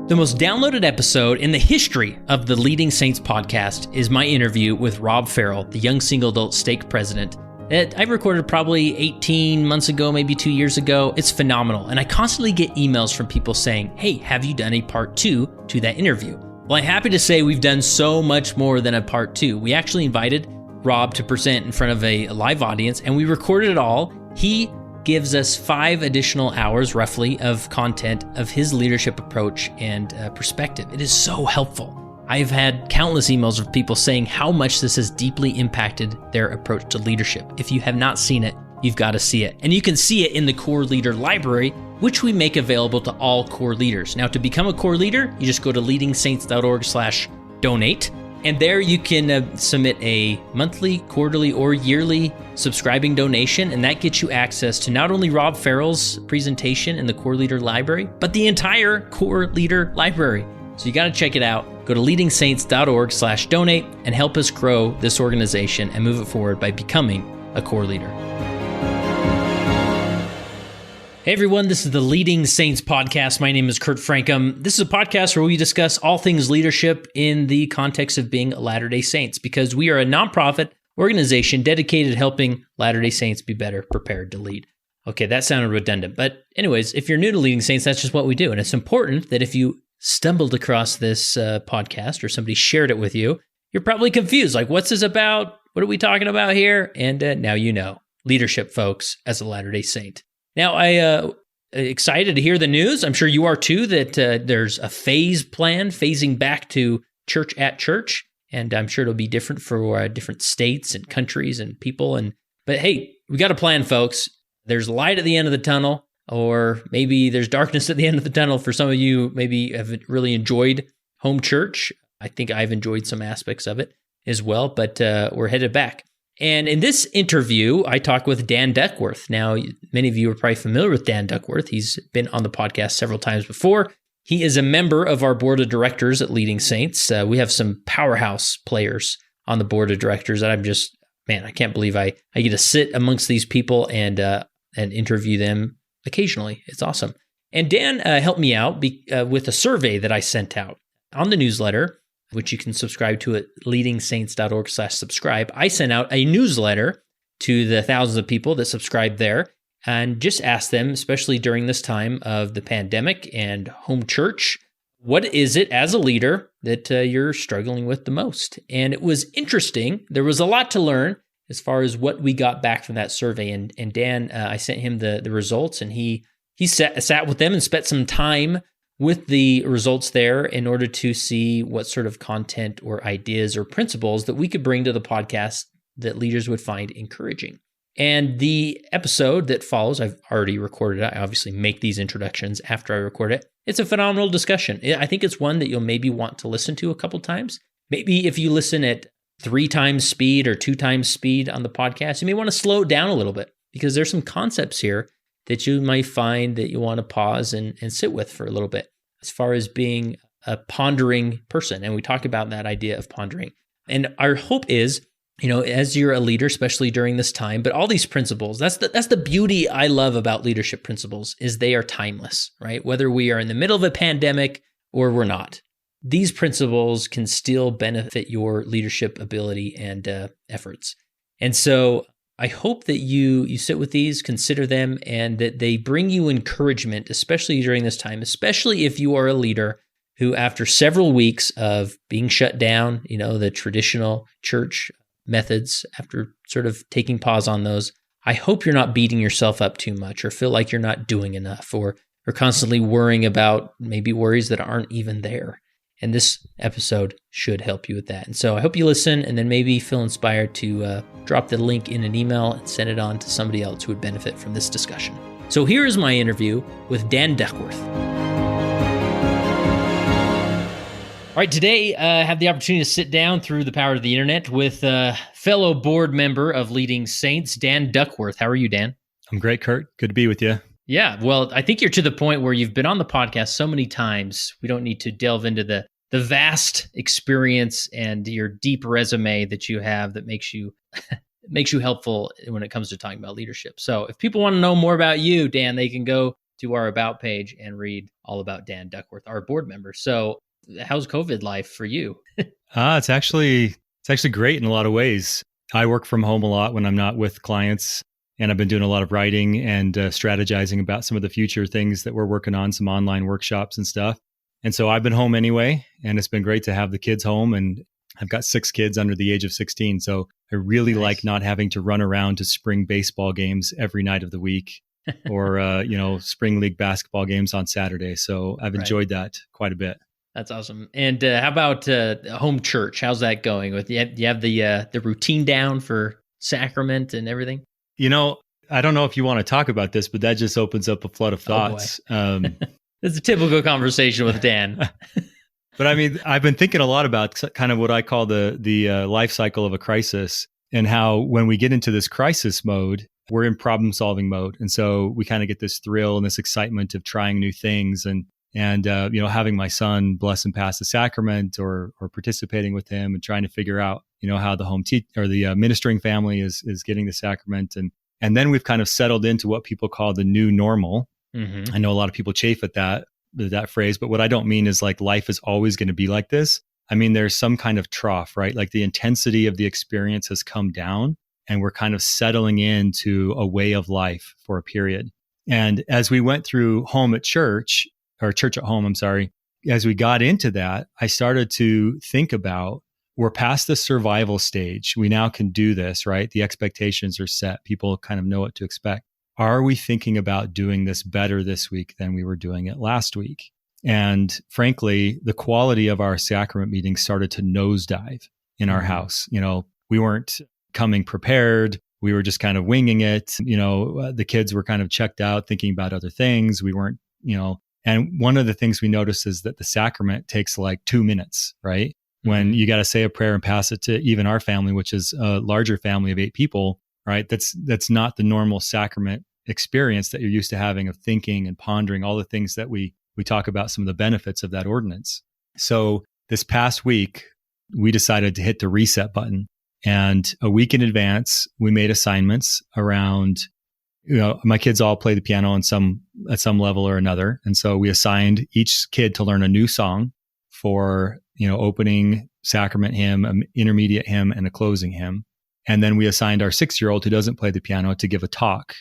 The most downloaded episode in the history of the Leading Saints podcast is my interview with Rob Farrell, the young single adult stake president that I recorded probably 18 months ago, maybe 2 years ago. It's phenomenal. And I constantly get emails from people saying, hey, have you done a part 2 to that interview? Well, I'm happy to say we've done so much more than a part 2. We actually invited Rob to present in front of a live audience, and we recorded it all. He gives us 5 additional hours, roughly, of content of his leadership approach and perspective. It is so helpful. I've had countless emails of people saying how much this has deeply impacted their approach to leadership. If you have not seen it, you've got to see it. And you can see it in the Core Leader Library, which we make available to all core leaders. Now, to become a core leader, you just go to leadingsaints.org/donate. And there you can submit a monthly, quarterly, or yearly subscribing donation, and that gets you access to not only Rob Farrell's presentation in the Core Leader Library, but the entire Core Leader Library. So you got to check it out. Go to leadingsaints.org/donate and help us grow this organization and move it forward by becoming a core leader. Hey everyone, this is the Leading Saints podcast. My name is Kurt Frankum. This is a podcast where we discuss all things leadership in the context of being a Latter-day Saints, because we are a nonprofit organization dedicated to helping Latter-day Saints be better prepared to lead. Okay, that sounded redundant, but anyways, if you're new to Leading Saints, that's just what we do. And it's important that if you stumbled across this podcast or somebody shared it with you, you're probably confused. Like, what's this about? What are we talking about here? And now you know. Leadership, folks, as a Latter-day Saint. Now, I excited to hear the news. I'm sure you are too, that there's a phase plan, phasing back to church at church. And I'm sure it'll be different for different states and countries and people. But hey, we got a plan, folks. There's light at the end of the tunnel, or maybe there's darkness at the end of the tunnel. For some of you, maybe have really enjoyed home church. I think I've enjoyed some aspects of it as well, but we're headed back. And in this interview, I talk with Dan Duckworth. Now, many of you are probably familiar with Dan Duckworth. He's been on the podcast several times before. He is a member of our board of directors at Leading Saints. We have some powerhouse players on the board of directors that I'm just, man, I can't believe I get to sit amongst these people and interview them occasionally. It's awesome. And Dan helped me out with a survey that I sent out on the newsletter, which you can subscribe to at leadingsaints.org/subscribe. I sent out a newsletter to the thousands of people that subscribe there and just asked them, especially during this time of the pandemic and home church, what is it as a leader that you're struggling with the most? And it was interesting. There was a lot to learn as far as what we got back from that survey. And Dan, I sent him the results, and he sat with them and spent some time with the results there in order to see what sort of content or ideas or principles that we could bring to the podcast that leaders would find encouraging. And the episode that follows, I've already recorded it. I obviously make these introductions after I record it. It's a phenomenal discussion. I think it's one that you'll maybe want to listen to a couple times. Maybe if you listen at 3 times speed or 2 times speed on the podcast, you may want to slow it down a little bit, because there's some concepts here that you might find that you want to pause and sit with for a little bit as far as being a pondering person. And we talk about that idea of pondering. And our hope is, as you're a leader, especially during this time, but all these principles, that's the beauty I love about leadership principles, is they are timeless, right? Whether we are in the middle of a pandemic or we're not, these principles can still benefit your leadership ability and efforts. And so I hope that you sit with these, consider them, and that they bring you encouragement, especially during this time, especially if you are a leader who, after several weeks of being shut down, the traditional church methods, after sort of taking pause on those, I hope you're not beating yourself up too much or feel like you're not doing enough or constantly worrying about maybe worries that aren't even there. And this episode should help you with that. And so I hope you listen, and then maybe feel inspired to drop the link in an email and send it on to somebody else who would benefit from this discussion. So here is my interview with Dan Duckworth. All right, today I have the opportunity to sit down through the power of the internet with fellow board member of Leading Saints, Dan Duckworth. How are you, Dan? I'm great, Kurt. Good to be with you. Yeah, well, I think you're to the point where you've been on the podcast so many times, we don't need to delve into the vast experience and your deep resume that you have that makes you helpful when it comes to talking about leadership. So if people want to know more about you, Dan, they can go to our About page and read all about Dan Duckworth, our board member. So how's COVID life for you? It's actually great in a lot of ways. I work from home a lot when I'm not with clients, and I've been doing a lot of writing and strategizing about some of the future things that we're working on, some online workshops and stuff. And so I've been home anyway, and it's been great to have the kids home. And I've got 6 kids under the age of 16. So I really like not having to run around to spring baseball games every night of the week or, spring league basketball games on Saturday. So I've enjoyed that quite a bit. That's awesome. And how about home church? How's that going? Do you have the routine down for sacrament and everything? I don't know if you want to talk about this, but that just opens up a flood of thoughts. It's a typical conversation with Dan. But I mean, I've been thinking a lot about kind of what I call the life cycle of a crisis, and how when we get into this crisis mode, we're in problem solving mode. And so we kind of get this thrill and this excitement of trying new things and having my son bless and pass the sacrament or participating with him and trying to figure out, how the the ministering family is getting the sacrament. And then we've kind of settled into what people call the new normal. Mm-hmm. I know a lot of people chafe at that phrase, but what I don't mean is like life is always going to be like this. I mean, there's some kind of trough, right? Like the intensity of the experience has come down and we're kind of settling into a way of life for a period. And as we went through home at church, or church at home, as we got into that, I started to think about, we're past the survival stage. We now can do this, right? The expectations are set. People kind of know what to expect. Are we thinking about doing this better this week than we were doing it last week? And frankly, the quality of our sacrament meetings started to nosedive in our house. We weren't coming prepared. We were just kind of winging it. The kids were kind of checked out, thinking about other things. We weren't, and one of the things we noticed is that the sacrament takes like 2 minutes, right? When you got to say a prayer and pass it to even our family, which is a larger family of 8 people, right? That's not the normal sacrament experience that you're used to having, of thinking and pondering all the things that we talk about, some of the benefits of that ordinance. So this past week, we decided to hit the reset button. And a week in advance, we made assignments around, my kids all play the piano at some level or another. And so we assigned each kid to learn a new song for, opening sacrament hymn, an intermediate hymn, and a closing hymn. And then we assigned our 6-year-old who doesn't play the piano to give a talk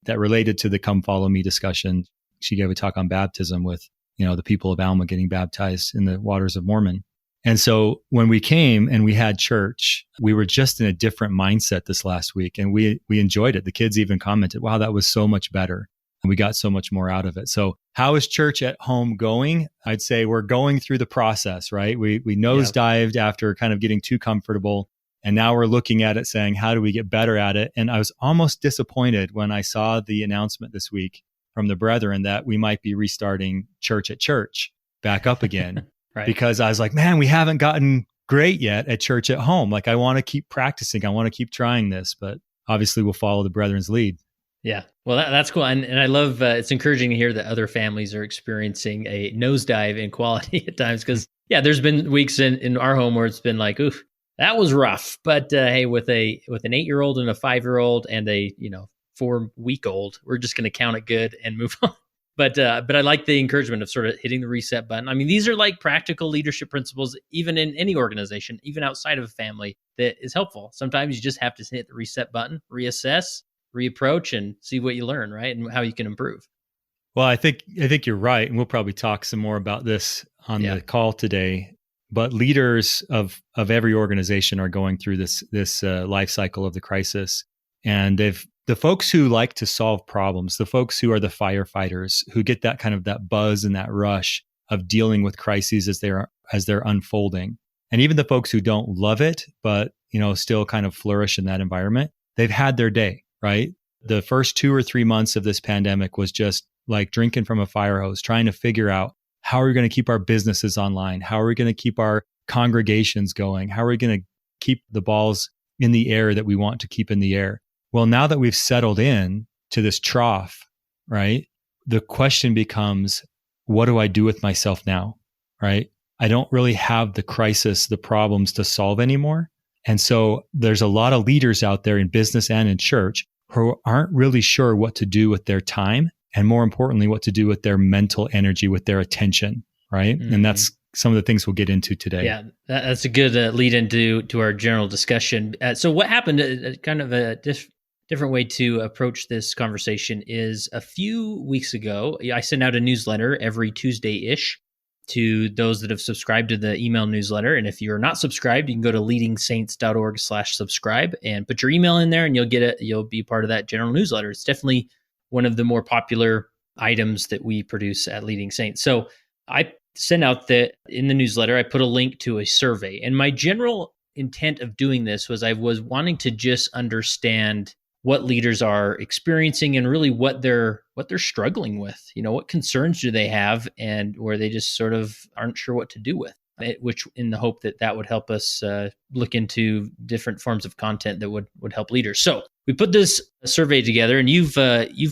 that related to the Come Follow Me discussion. She gave a talk on baptism with, the people of Alma getting baptized in the waters of Mormon. And so when we came and we had church, we were just in a different mindset this last week, and we enjoyed it. The kids even commented, wow, that was so much better. And we got so much more out of it. So how is church at home going? I'd say we're going through the process, right? We nosedived after kind of getting too comfortable. And now we're looking at it saying, how do we get better at it? And I was almost disappointed when I saw the announcement this week from the brethren that we might be restarting church at church back up again. Right. Because I was like, man, we haven't gotten great yet at church at home. Like, I want to keep practicing. I want to keep trying this, but obviously we'll follow the brethren's lead. Yeah. Well, that's cool. And I love, it's encouraging to hear that other families are experiencing a nosedive in quality at times. Because there's been weeks in our home where it's been like, oof, that was rough. But hey, with an 8-year-old and a 5-year-old and a 4-week-old, we're just going to count it good and move on. But I like the encouragement of sort of hitting the reset button. I mean, these are like practical leadership principles, even in any organization, even outside of a family, that is helpful. Sometimes you just have to hit the reset button, reassess, reapproach, and see what you learn, right? And how you can improve. Well, I think you're right. And we'll probably talk some more about this on the call today. But leaders of every organization are going through this life cycle of the crisis. And the folks who like to solve problems, the folks who are the firefighters, who get that kind of that buzz and that rush of dealing with crises as they're unfolding, and even the folks who don't love it, but still kind of flourish in that environment, they've had their day, right? The first 2 or 3 months of this pandemic was just like drinking from a fire hose, trying to figure out how are we going to keep our businesses online? How are we going to keep our congregations going? How are we going to keep the balls in the air that we want to keep in the air? Well, now that we've settled in to this trough, right? The question becomes, what do I do with myself now, right? I don't really have the crisis, the problems to solve anymore. And so there's a lot of leaders out there in business and in church who aren't really sure what to do with their time and more importantly, what to do with their mental energy, with their attention, right? And that's some of the things we'll get into today. Yeah, that's a good lead into our general discussion. So what happened, kind of a different way to approach this conversation is a few weeks ago, I sent out a newsletter every Tuesday-ish to those that have subscribed to the email newsletter. And if you're not subscribed, you can go to leadingsaints.org/subscribe and put your email in there and you'll get it. You'll be part of that general newsletter. It's definitely one of the more popular items that we produce at Leading Saints. So I sent out in the newsletter, I put a link to a survey. And my general intent of doing this was I was wanting to just understand what leaders are experiencing and really what they're struggling with. What concerns do they have and where they just sort of aren't sure what to do with, which in the hope that would help us look into different forms of content that would help leaders. So we put this survey together, and you've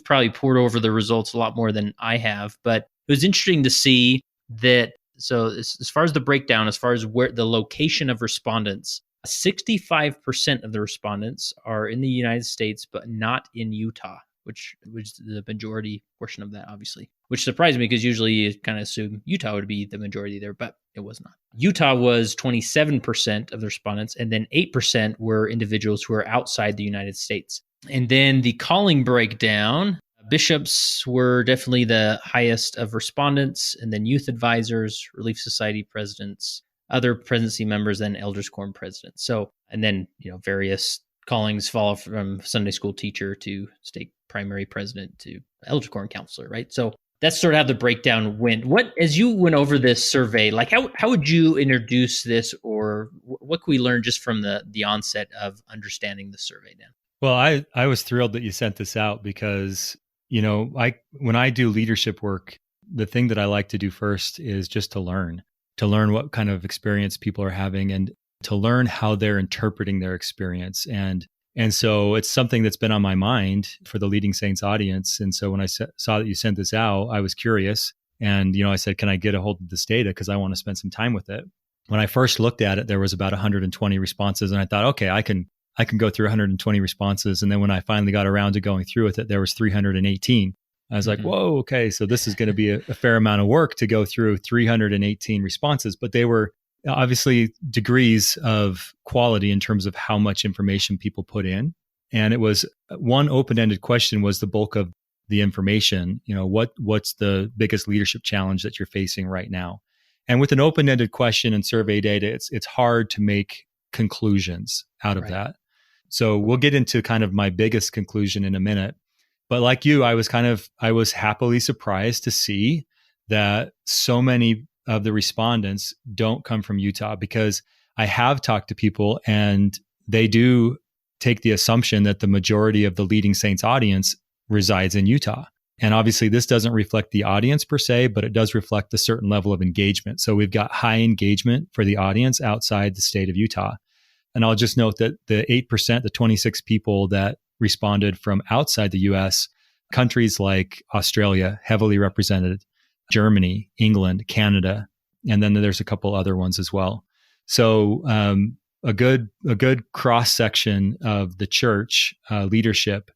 probably poured over the results a lot more than I have, but it was interesting to see that. So as far as the breakdown, as far as where the location of respondents, 65% of the respondents are in the United States, but not in Utah, which was the majority portion of that, obviously, which surprised me because usually you kind of assume Utah would be the majority there, but it was not. Utah was 27% of the respondents, and then 8% were individuals who are outside the United States. And then the calling breakdown, bishops were definitely the highest of respondents, and then youth advisors, Relief Society presidents, other presidency members, and elders quorum presidents. So, and then, various callings fall from Sunday school teacher to stake primary president to elders quorum counselor, right? So that's sort of how the breakdown went. As you went over this survey, like how would you introduce this, or what can we learn just from the onset of understanding the survey, Dan? Well, I was thrilled that you sent this out because, when I do leadership work, the thing that I like to do first is just to learn what kind of experience people are having and to learn how they're interpreting their experience. And so it's something that's been on my mind for the Leading Saints audience. And so when I saw that you sent this out, I was curious. And, I said, can I get a hold of this data? Because I want to spend some time with it. When I first looked at it, there was about 120 responses. And I thought, okay, I can go through 120 responses. And then when I finally got around to going through with it, there was 318. I was like, whoa, okay, so this is going to be a fair amount of work to go through 318 responses. But they were obviously degrees of quality in terms of how much information people put in. And it was one open-ended question was the bulk of the information. What's the biggest leadership challenge that you're facing right now? And with an open-ended question and survey data, it's hard to make conclusions out of that. So we'll get into kind of my biggest conclusion in a minute. But like you, I was happily surprised to see that so many of the respondents don't come from Utah, because I have talked to people and they do take the assumption that the majority of the Leading Saints audience resides in Utah. And obviously this doesn't reflect the audience per se, but it does reflect a certain level of engagement. So we've got high engagement for the audience outside the state of Utah. And I'll just note that the 8%, the 26 people that responded from outside the US, countries like Australia, heavily represented, Germany, England, Canada, and then there's a couple other ones as well. So a good cross section of the church leadership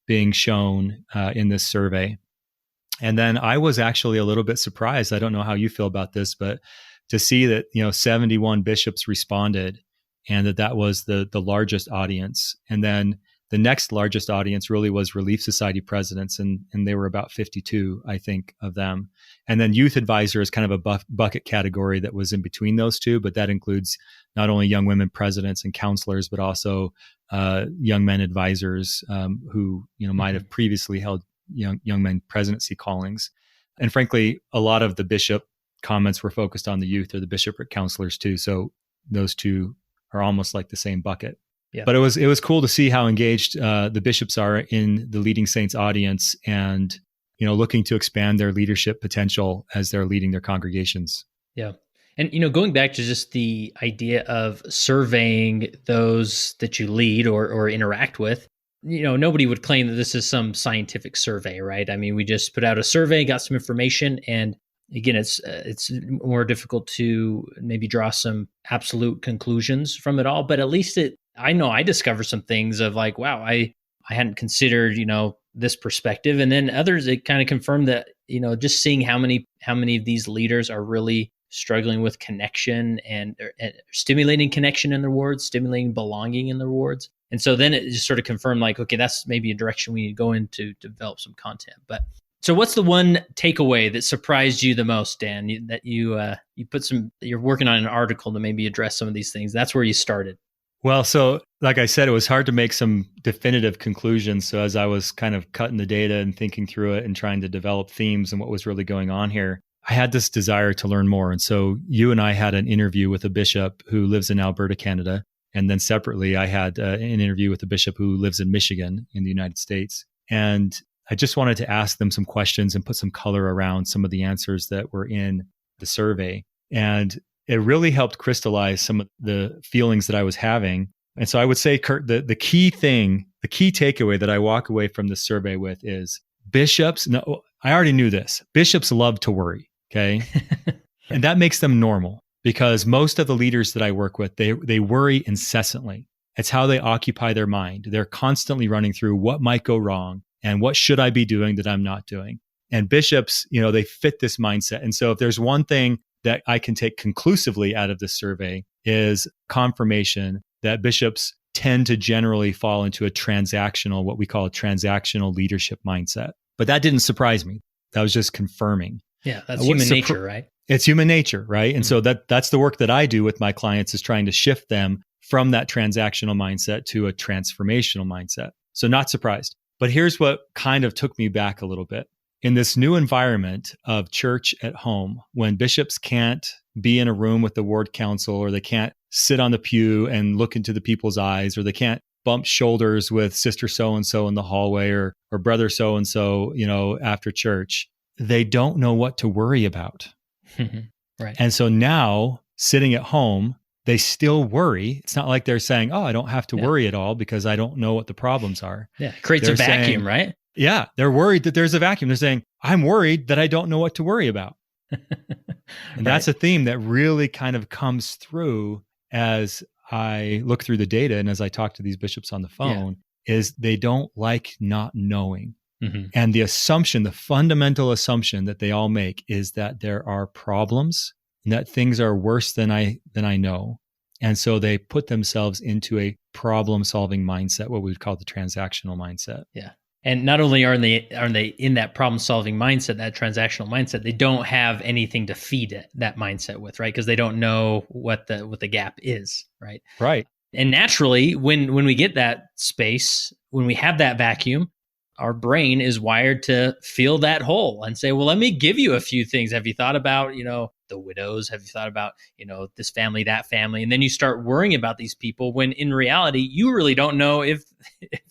being shown in this survey. And then I was actually a little bit surprised. I don't know how you feel about this, but to see that 71 bishops responded, and that was the largest audience. And then the next largest audience really was Relief Society presidents, and they were about 52, I think, of them. And then youth advisor is kind of a bucket category that was in between those two, but that includes not only young women presidents and counselors, but also young men advisors who might have previously held young men presidency callings. And frankly, a lot of the bishop comments were focused on the youth or the bishopric counselors too. So those two are almost like the same bucket. Yeah. But it was cool to see how engaged the bishops are in the Leading Saints audience, and looking to expand their leadership potential as they're leading their congregations. Yeah. And going back to just the idea of surveying those that you lead or interact with, nobody would claim that this is some scientific survey, right? I mean, we just put out a survey, got some information, and again, it's more difficult to maybe draw some absolute conclusions from it all, but at least I know I discovered some things of like, wow, I hadn't considered, this perspective. And then others, it kind of confirmed that, just seeing how many of these leaders are really struggling with connection and stimulating connection in their wards, stimulating belonging in their wards. And so then it just sort of confirmed like, okay, that's maybe a direction we need to go in to develop some content. But so what's the one takeaway that surprised you the most, Dan, you're working on an article to maybe address some of these things. That's where you started. Well, so like I said, it was hard to make some definitive conclusions. So as I was kind of cutting the data and thinking through it and trying to develop themes and what was really going on here, I had this desire to learn more. And so you and I had an interview with a bishop who lives in Alberta, Canada. And then separately, I had an interview with a bishop who lives in Michigan in the United States. And I just wanted to ask them some questions and put some color around some of the answers that were in the survey. And it really helped crystallize some of the feelings that I was having. And so I would say, Kurt, the key takeaway that I walk away from this survey with is bishops. No, I already knew this. Bishops love to worry. Okay. And that makes them normal because most of the leaders that I work with, they worry incessantly. It's how they occupy their mind. They're constantly running through what might go wrong and what should I be doing that I'm not doing. And bishops, they fit this mindset. And so if there's one thing that I can take conclusively out of this survey is confirmation that bishops tend to generally fall into what we call a transactional leadership mindset. But that didn't surprise me. That was just confirming. Yeah, that's human nature, right? It's human nature, right? And so that's the work that I do with my clients is trying to shift them from that transactional mindset to a transformational mindset. So not surprised. But here's what kind of took me back a little bit. In this new environment of church at home, when bishops can't be in a room with the ward council, or they can't sit on the pew and look into the people's eyes, or they can't bump shoulders with sister so-and-so in the hallway or brother so-and-so, after church, they don't know what to worry about. Right. And so now sitting at home, they still worry. It's not like they're saying, oh, I don't have to worry at all because I don't know what the problems are. Yeah. Creates a vacuum, right? Yeah. They're worried that there's a vacuum. They're saying, I'm worried that I don't know what to worry about. And that's a theme that really kind of comes through as I look through the data and as I talk to these bishops on the phone, is they don't like not knowing. Mm-hmm. And the fundamental assumption that they all make is that there are problems and that things are worse than I know. And so they put themselves into a problem-solving mindset, what we would call the transactional mindset. Yeah. And not only are they in that problem-solving mindset, that transactional mindset, they don't have anything to feed that mindset with, right? Because they don't know what the gap is, right? Right. And naturally, when we get that space, when we have that vacuum, our brain is wired to fill that hole and say, well, let me give you a few things. Have you thought about, the widows? Have you thought about, this family, that family? And then you start worrying about these people when in reality, you really don't know if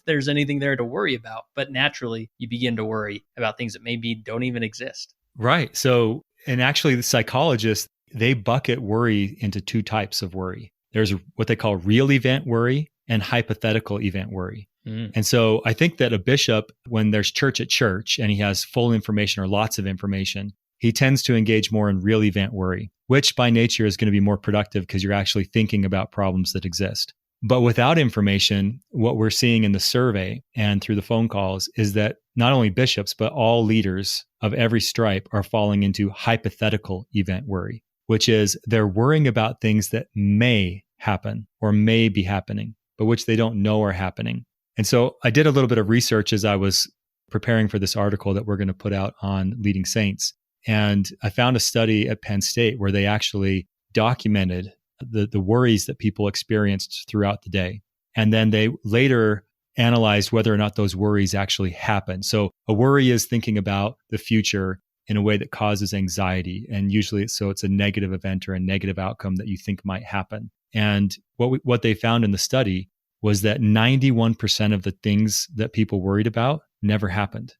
there's anything there to worry about. But naturally, you begin to worry about things that maybe don't even exist. Right. So, and actually the psychologists, they bucket worry into two types of worry. There's what they call real event worry and hypothetical event worry. And so I think that a bishop, when there's church at church and he has full information or lots of information, he tends to engage more in real event worry, which by nature is going to be more productive because you're actually thinking about problems that exist. But without information, what we're seeing in the survey and through the phone calls is that not only bishops, but all leaders of every stripe are falling into hypothetical event worry, which is they're worrying about things that may happen or may be happening, but which they don't know are happening. And so I did a little bit of research as I was preparing for this article that we're going to put out on leading saints. And I found a study at Penn State where they actually documented the worries that people experienced throughout the day. And then they later analyzed whether or not those worries actually happen. So a worry is thinking about the future in a way that causes anxiety. And usually it's a negative event or a negative outcome that you think might happen. And what they found in the study was that 91% of the things that people worried about never happened.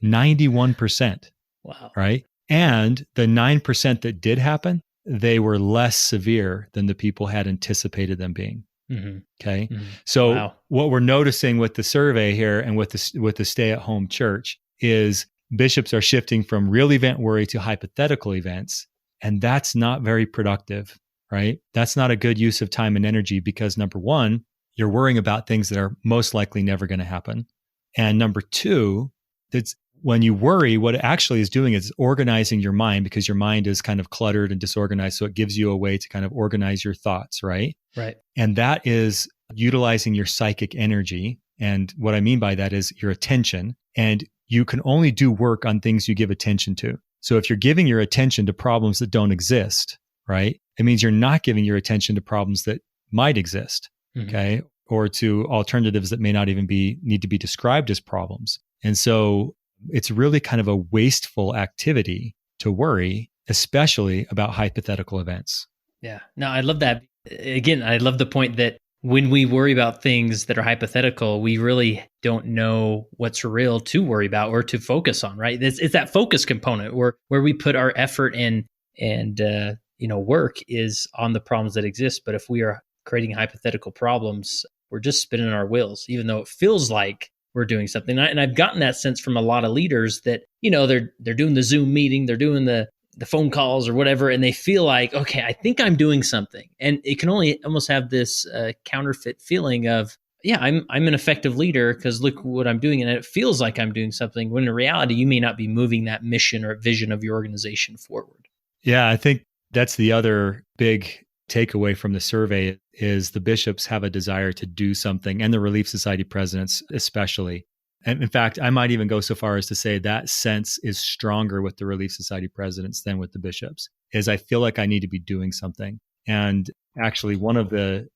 91%. Wow. Right? And the 9% that did happen, they were less severe than the people had anticipated them being. Mm-hmm. Okay. Mm-hmm. So what we're noticing with the survey here and with the stay-at-home church is bishops are shifting from real event worry to hypothetical events. And that's not very productive, right? That's not a good use of time and energy because number one, you're worrying about things that are most likely never going to happen. And number two, that's when you worry, what it actually is doing is organizing your mind, because your mind is kind of cluttered and disorganized. So it gives you a way to kind of organize your thoughts, right? Right. And that is utilizing your psychic energy. And what I mean by that is your attention. And you can only do work on things you give attention to. So if you're giving your attention to problems that don't exist, right, it means you're not giving your attention to problems that might exist, okay, or to alternatives that may not even need to be described as problems. And so it's really kind of a wasteful activity to worry, especially about hypothetical events. Yeah. No, I love that. Again, I love the point that when we worry about things that are hypothetical, we really don't know what's real to worry about or to focus on, right? It's that focus component where we put our effort in and work is on the problems that exist. But if we are creating hypothetical problems, we're just spinning our wheels, even though it feels like we're doing something. And I've gotten that sense from a lot of leaders that, they're doing the Zoom meeting, they're doing the phone calls or whatever, and they feel like, okay, I think I'm doing something. And it can only almost have this counterfeit feeling of, yeah, I'm an effective leader because look what I'm doing. And it feels like I'm doing something, when in reality, you may not be moving that mission or vision of your organization forward. Yeah, I think that's the other big takeaway from the survey is the bishops have a desire to do something, and the Relief Society presidents especially. And in fact, I might even go so far as to say that sense is stronger with the Relief Society presidents than with the bishops, is I feel like I need to be doing something. And actually, one of the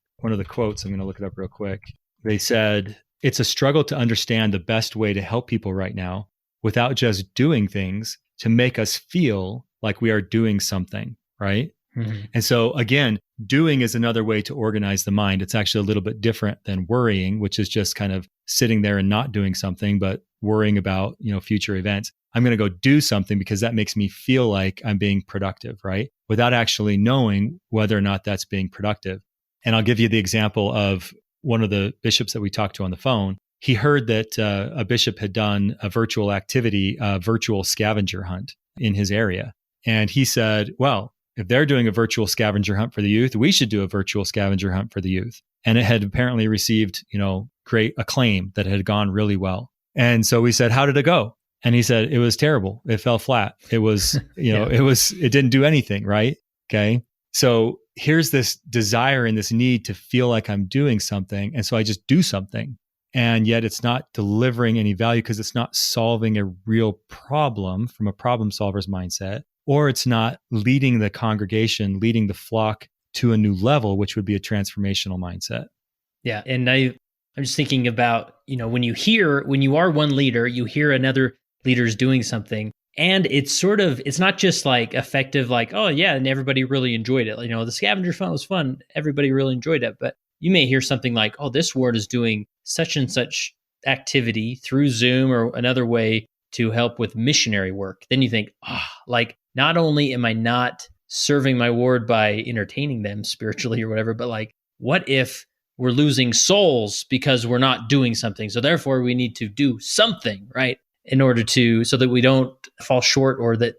quotes, I'm going to look it up real quick. They said, "It's a struggle to understand the best way to help people right now without just doing things to make us feel like we are doing something," right? Mm-hmm. And so again, doing is another way to organize the mind. It's actually a little bit different than worrying, which is just kind of sitting there and not doing something, but worrying about, future events. I'm going to go do something because that makes me feel like I'm being productive, right? Without actually knowing whether or not that's being productive. And I'll give you the example of one of the bishops that we talked to on the phone. He heard that a bishop had done a virtual activity, a virtual scavenger hunt in his area. And he said, well, if they're doing a virtual scavenger hunt for the youth, we should do a virtual scavenger hunt for the youth. And it had apparently received, great acclaim, that it had gone really well. And so we said, how did it go? And he said, it was terrible. It fell flat. It was, it didn't do anything, right? Okay. So here's this desire and this need to feel like I'm doing something. And so I just do something. And yet it's not delivering any value because it's not solving a real problem from a problem solver's mindset, or it's not leading the congregation, leading the flock to a new level, which would be a transformational mindset. Yeah. And I'm just thinking about, when you are one leader, you hear another leader's doing something, and it's not just like effective, like, oh yeah, and everybody really enjoyed it. The scavenger hunt was fun. Everybody really enjoyed it. But you may hear something like, oh, this ward is doing such and such activity through Zoom or another way to help with missionary work. Then you think, not only am I not serving my ward by entertaining them spiritually or whatever, but like, what if we're losing souls because we're not doing something? So therefore we need to do something, right? In order so that we don't fall short, or that,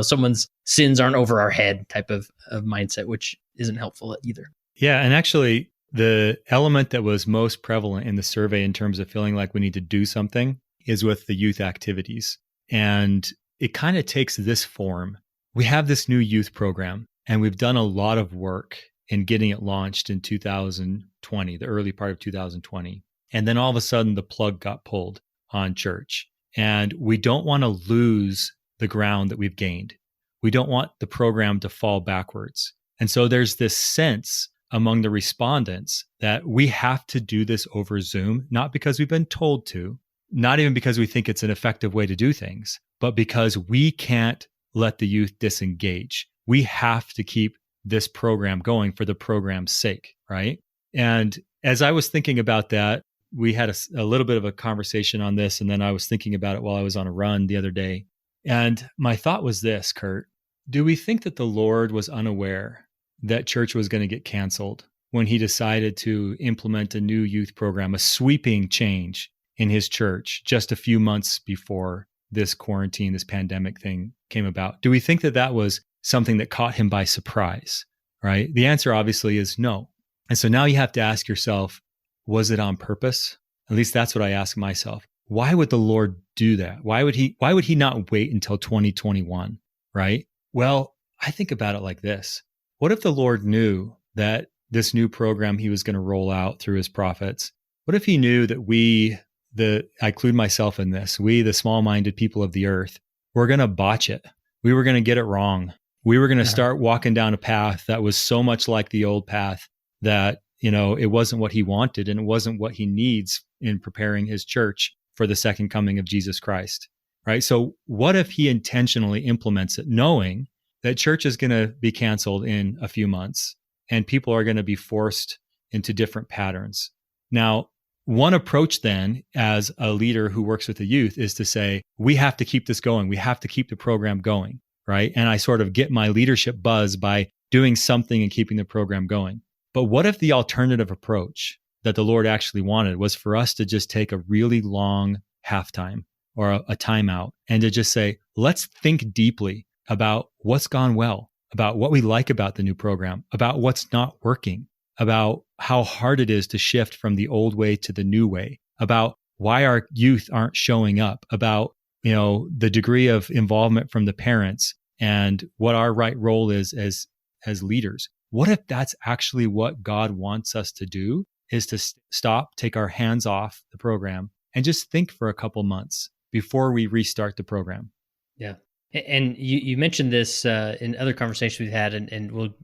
someone's sins aren't over our head type of mindset, which isn't helpful either. Yeah. And actually the element that was most prevalent in the survey in terms of feeling like we need to do something is with the youth activities. And it kind of takes this form. We have this new youth program, and we've done a lot of work in getting it launched in 2020, the early part of 2020. And then all of a sudden, the plug got pulled on church. And we don't want to lose the ground that we've gained. We don't want the program to fall backwards. And so there's this sense among the respondents that we have to do this over Zoom, not because we've been told to, not even because we think it's an effective way to do things, but because we can't let the youth disengage. We have to keep this program going for the program's sake, right? And as I was thinking about that, we had a little bit of a conversation on this, and then I was thinking about it while I was on a run the other day. And my thought was this, Kurt: do we think that the Lord was unaware that church was going to get canceled when he decided to implement a new youth program, a sweeping change in his church just a few months before this quarantine, this pandemic thing came about? Do we think that that was something that caught him by surprise, right? The answer obviously is no. And so now you have to ask yourself, was it on purpose? At least that's what I ask myself. why would the Lord do that? Why would he not wait until 2021, right? Well, I think about it like this. What if the Lord knew that this new program he was going to roll out through his prophets, what if he knew that I include myself in this, we, the small-minded people of the earth, we're going to botch it. We were going to get it wrong. We were going to start walking down a path that was so much like the old path that, it wasn't what he wanted and it wasn't what he needs in preparing his church for the second coming of Jesus Christ, right? So what if he intentionally implements it, knowing that church is going to be canceled in a few months and people are going to be forced into different patterns? Now, one approach then, as a leader who works with the youth, is to say, we have to keep this going. We have to keep the program going, right? And I sort of get my leadership buzz by doing something and keeping the program going. But what if the alternative approach that the Lord actually wanted was for us to just take a really long halftime or a timeout and to just say, let's think deeply about what's gone well, about what we like about the new program, about what's not working, about how hard it is to shift from the old way to the new way, about why our youth aren't showing up, about, the degree of involvement from the parents and what our right role is as leaders. What if that's actually what God wants us to do, is to stop, take our hands off the program and just think for a couple months before we restart the program? Yeah. And you mentioned this in other conversations we've had, and we'll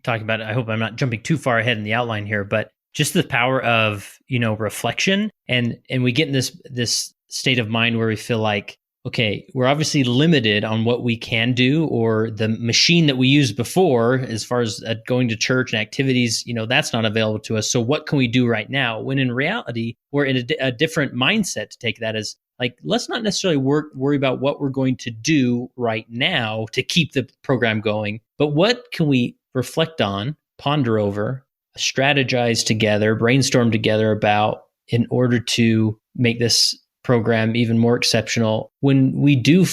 talk about it. I hope I'm not jumping too far ahead in the outline here, but just the power of, reflection. And we get in this state of mind where we feel like, okay, we're obviously limited on what we can do, or the machine that we used before, as far as going to church and activities, that's not available to us. So what can we do right now? When in reality, we're in a different mindset to take that as, like, let's not necessarily worry about what we're going to do right now to keep the program going, but what can we reflect on, ponder over, strategize together, brainstorm together about in order to make this program even more exceptional when we do,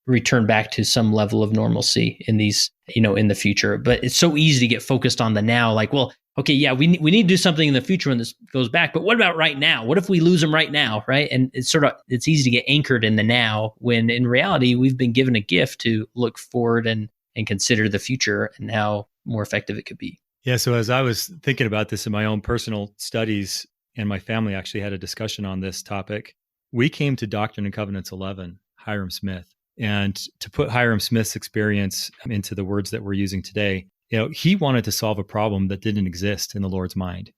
return back to some level of normalcy in these, in the future. But it's so easy to get focused on the now, like, well, okay, yeah, we need to do something in the future when this goes back, but what about right now? What if we lose them right now, right? And it's easy to get anchored in the now, when in reality, we've been given a gift to look forward and consider the future and how more effective it could be. Yeah, so as I was thinking about this in my own personal studies, and my family actually had a discussion on this topic, we came to Doctrine and Covenants 11, Hyrum Smith. And to put Hyrum Smith's experience into the words that we're using today, he wanted to solve a problem that didn't exist in the Lord's mind.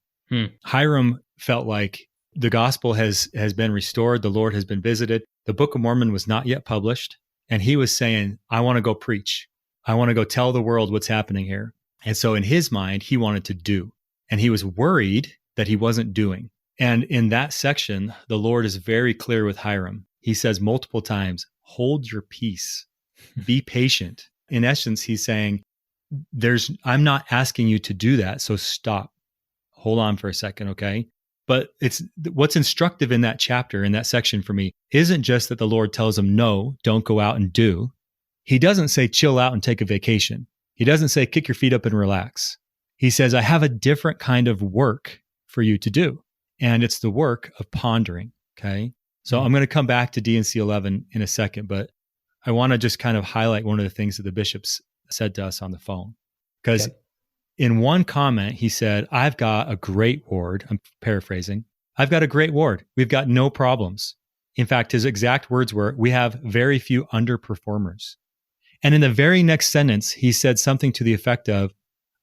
Hyrum felt like the gospel has been restored, the Lord has been visited, the Book of Mormon was not yet published, and he was saying, I want to go preach. I want to go tell the world what's happening here. And so in his mind, he wanted to do. And he was worried that he wasn't doing. And in that section, the Lord is very clear with Hyrum. He says multiple times, hold your peace, be patient. In essence, he's saying, I'm not asking you to do that, so stop. Hold on for a second, okay? But it's what's instructive in that chapter, in that section for me, isn't just that the Lord tells him, no, don't go out and do. He doesn't say, chill out and take a vacation. He doesn't say, kick your feet up and relax. He says, I have a different kind of work for you to do. And it's the work of pondering, okay? So I'm going to come back to D&C 11 in a second, but I want to just kind of highlight one of the things that the bishops said to us on the phone. Because in one comment, he said, I've got a great ward. I'm paraphrasing. I've got a great ward. We've got no problems. In fact, his exact words were, we have very few underperformers. And in the very next sentence, he said something to the effect of,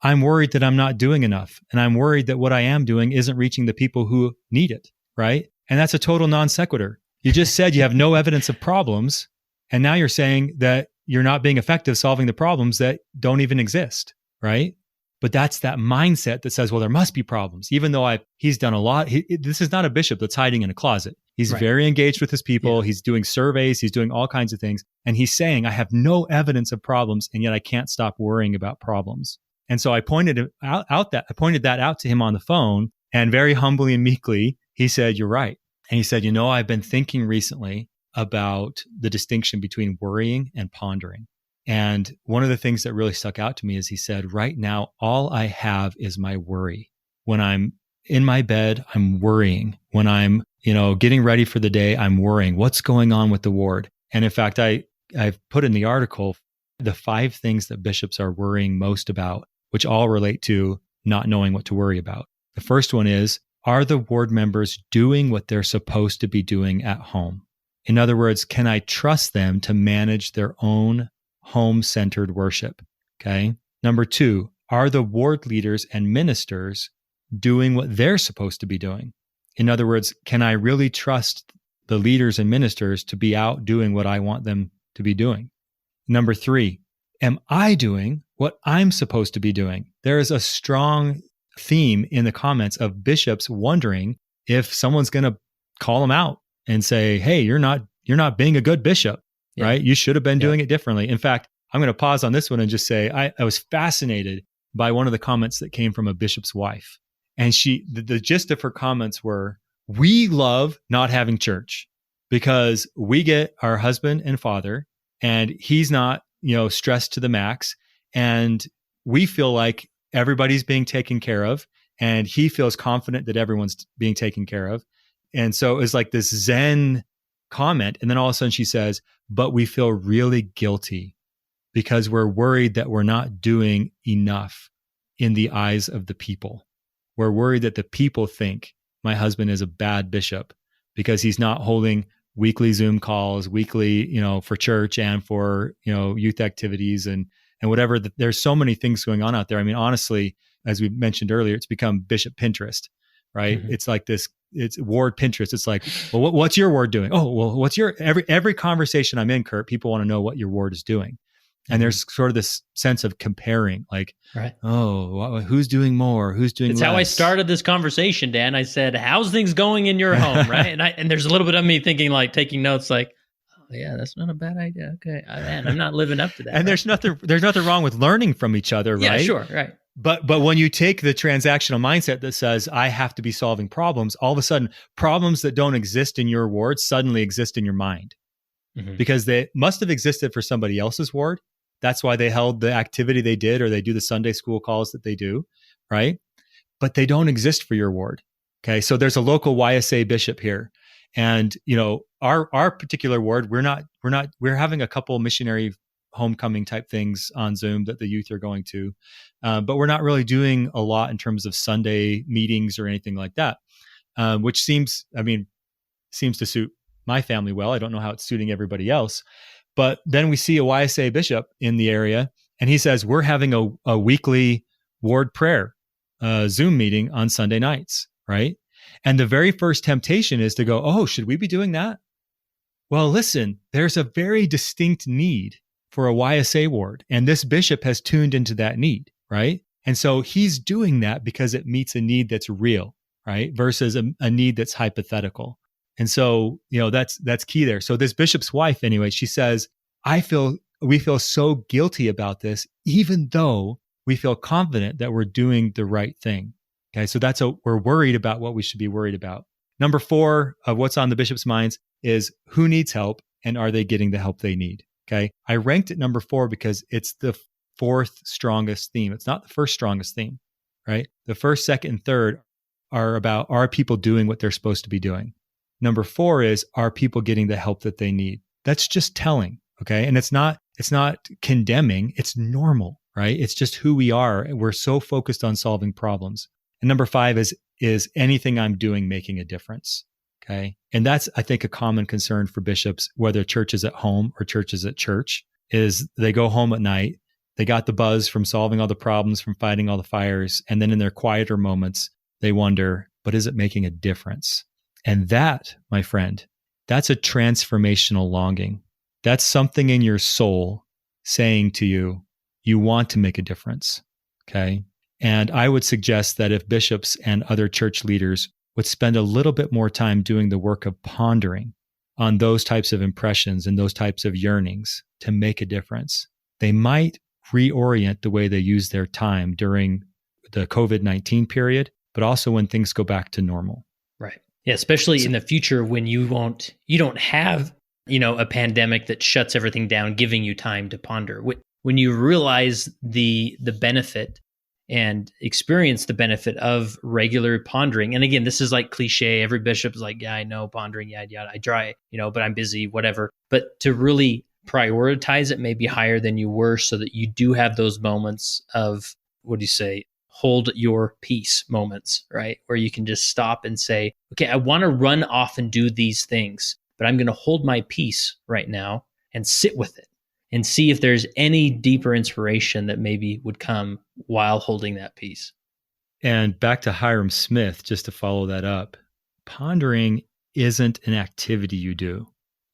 I'm worried that I'm not doing enough. And I'm worried that what I am doing isn't reaching the people who need it, right? And that's a total non sequitur. You just said you have no evidence of problems. And now you're saying that you're not being effective solving the problems that don't even exist, right? But that's that mindset that says, well, there must be problems, even though he's done a lot. This is not a bishop that's hiding in a closet. He's very engaged with his people. Yeah. He's doing surveys. He's doing all kinds of things. And he's saying, I have no evidence of problems, and yet I can't stop worrying about problems. And so I pointed that out to him on the phone, and very humbly and meekly, he said, you're right. And he said, I've been thinking recently about the distinction between worrying and pondering. And one of the things that really stuck out to me is he said, right now, all I have is my worry. When I'm in my bed, I'm worrying. When I'm Getting ready for the day, I'm worrying, what's going on with the ward? And in fact, I've put in the article the 5 things that bishops are worrying most about, which all relate to not knowing what to worry about. The first one is, are the ward members doing what they're supposed to be doing at home? In other words, can I trust them to manage their own home-centered worship? Okay. Number 2, are the ward leaders and ministers doing what they're supposed to be doing? In other words, can I really trust the leaders and ministers to be out doing what I want them to be doing? Number 3, am I doing what I'm supposed to be doing? There is a strong theme in the comments of bishops wondering if someone's going to call them out and say, hey, you're not being a good bishop, right? You should have been doing it differently. In fact, I'm going to pause on this one and just say, I was fascinated by one of the comments that came from a bishop's wife. And the gist of her comments were, we love not having church because we get our husband and father and he's not, stressed to the max. And we feel like everybody's being taken care of and he feels confident that everyone's being taken care of. And so it's like this Zen comment. And then all of a sudden she says, but we feel really guilty because we're worried that we're not doing enough in the eyes of the people. We're worried that the people think my husband is a bad bishop because he's not holding weekly Zoom calls, weekly, for church and for, youth activities and whatever. There's so many things going on out there. I mean, honestly, as we mentioned earlier, it's become Bishop Pinterest, right? Mm-hmm. It's like this, it's ward Pinterest. It's like, well, what's your ward doing? Oh, well, what's your, every conversation I'm in, Kurt, people want to know what your ward is doing. And there's sort of this sense of comparing, like, right. Oh, who's doing more? Who's doing less? It's how I started this conversation, Dan. I said, how's things going in your home, right? And there's a little bit of me thinking, like, taking notes, like, oh, yeah, that's not a bad idea. Okay, man, I'm not living up to that. And right? there's nothing wrong with learning from each other, right? Yeah, sure, right. But when you take the transactional mindset that says, I have to be solving problems, all of a sudden, problems that don't exist in your ward suddenly exist in your mind. Mm-hmm. Because they must have existed for somebody else's ward. That's why they held the activity they did, or they do the Sunday school calls that they do, right? But they don't exist for your ward. Okay. So there's a local YSA bishop here. And, our particular ward, we're having a couple missionary homecoming type things on Zoom that the youth are going to. But we're not really doing a lot in terms of Sunday meetings or anything like that, which seems to suit my family well. I don't know how it's suiting everybody else. But then we see a YSA bishop in the area, and he says, we're having a weekly ward prayer Zoom meeting on Sunday nights, right? And the very first temptation is to go, oh, should we be doing that? Well, listen, there's a very distinct need for a YSA ward, and this bishop has tuned into that need, right? And so he's doing that because it meets a need that's real, right? Versus a need that's hypothetical. And so, that's key there. So this bishop's wife, anyway, she says, we feel so guilty about this, even though we feel confident that we're doing the right thing. Okay. So we're worried about what we should be worried about. Number 4 of what's on the bishop's minds is who needs help and are they getting the help they need? Okay. I ranked it number 4 because it's the 4th strongest theme. It's not the first strongest theme, right? The first, second, and third are about, are people doing what they're supposed to be doing? Number 4 is, are people getting the help that they need? That's just telling, okay? And it's not condemning, it's normal, right? It's just who we are. We're so focused on solving problems. And number 5 is anything I'm doing making a difference, okay? And that's, I think, a common concern for bishops, whether church is at home or church is at church, is they go home at night, they got the buzz from solving all the problems, from fighting all the fires, and then in their quieter moments, they wonder, but is it making a difference? And that, my friend, that's a transformational longing. That's something in your soul saying to you, you want to make a difference, okay? And I would suggest that if bishops and other church leaders would spend a little bit more time doing the work of pondering on those types of impressions and those types of yearnings to make a difference, they might reorient the way they use their time during the COVID-19 period, but also when things go back to normal. Right. Yeah, especially in the future when you don't have, a pandemic that shuts everything down, giving you time to ponder. When you realize the benefit and experience the benefit of regular pondering. And again, this is like cliche. Every bishop is like, yeah, I know pondering, yada, yada. I try, but I'm busy, whatever. But to really prioritize it maybe higher than you were so that you do have those moments of, what do you say, hold your peace moments, right? Where you can just stop and say, okay, I want to run off and do these things, but I'm going to hold my peace right now and sit with it and see if there's any deeper inspiration that maybe would come while holding that peace. And back to Hyrum Smith, just to follow that up, pondering isn't an activity you do.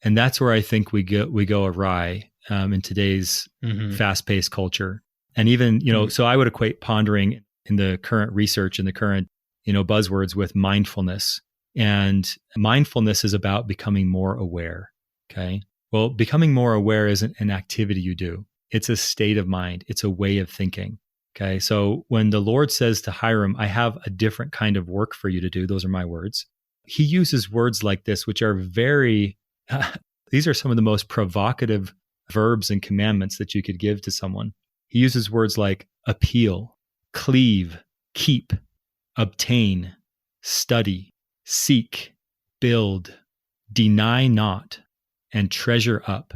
And that's where I think we go awry in today's fast-paced culture. And even, so I would equate pondering in the current research and the current, buzzwords with mindfulness. And mindfulness is about becoming more aware. Okay. Well, becoming more aware isn't an activity you do. It's a state of mind. It's a way of thinking. Okay. So when the Lord says to Hyrum, I have a different kind of work for you to do, those are my words. He uses words like this, which are these are some of the most provocative verbs and commandments that you could give to someone. He uses words like appeal, cleave, keep, obtain, study, seek, build, deny not, and treasure up.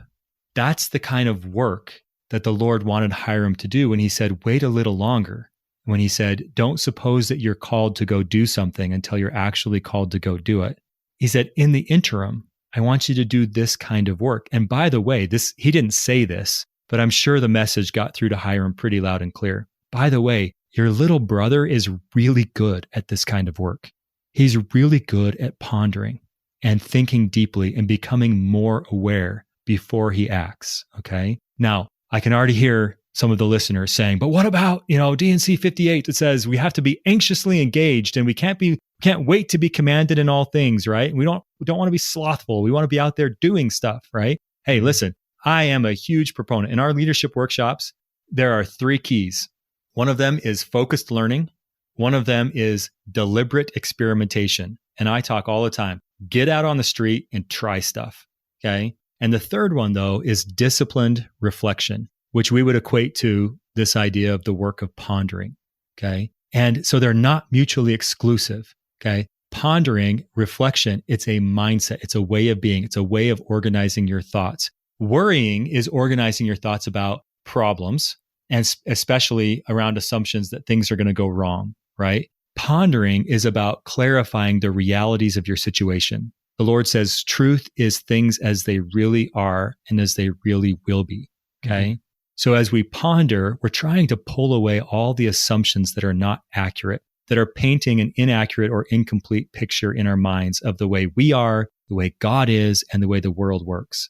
That's the kind of work that the Lord wanted Hyrum to do when he said, wait a little longer. When he said, don't suppose that you're called to go do something until you're actually called to go do it. He said, in the interim, I want you to do this kind of work. And by the way, he didn't say this, but I'm sure the message got through to Hyrum pretty loud and clear. By the way, your little brother is really good at this kind of work. He's really good at pondering and thinking deeply and becoming more aware before he acts. Okay. Now, I can already hear some of the listeners saying, but what about, D&C 58 that says we have to be anxiously engaged and we can't wait to be commanded in all things, right? We don't want to be slothful. We want to be out there doing stuff, right? Hey, listen, I am a huge proponent. In our leadership workshops, there are 3 keys. One of them is focused learning. One of them is deliberate experimentation. And I talk all the time, get out on the street and try stuff, okay? And the third one, though, is disciplined reflection, which we would equate to this idea of the work of pondering, okay? And so they're not mutually exclusive, okay? Pondering, reflection, it's a mindset. It's a way of being. It's a way of organizing your thoughts. Worrying is organizing your thoughts about problems, and especially around assumptions that things are going to go wrong, right? Pondering is about clarifying the realities of your situation. The Lord says truth is things as they really are and as they really will be, okay? So as we ponder, we're trying to pull away all the assumptions that are not accurate, that are painting an inaccurate or incomplete picture in our minds of the way we are, the way God is, and the way the world works.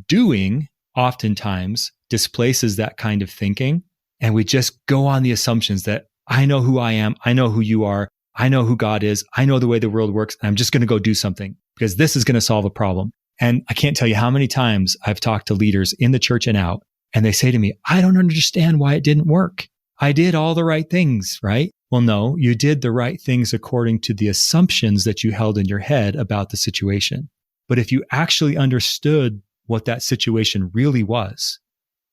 Doing oftentimes displaces that kind of thinking, and we just go on the assumptions that I know who I am, I know who you are, I know who God is, I know the way the world works, and I'm just going to go do something because this is going to solve a problem. And I can't tell you how many times I've talked to leaders in the church and out, and they say to me, I don't understand why it didn't work. I did all the right things, right? Well, no, you did the right things according to the assumptions that you held in your head about the situation. But if you actually understood what that situation really was,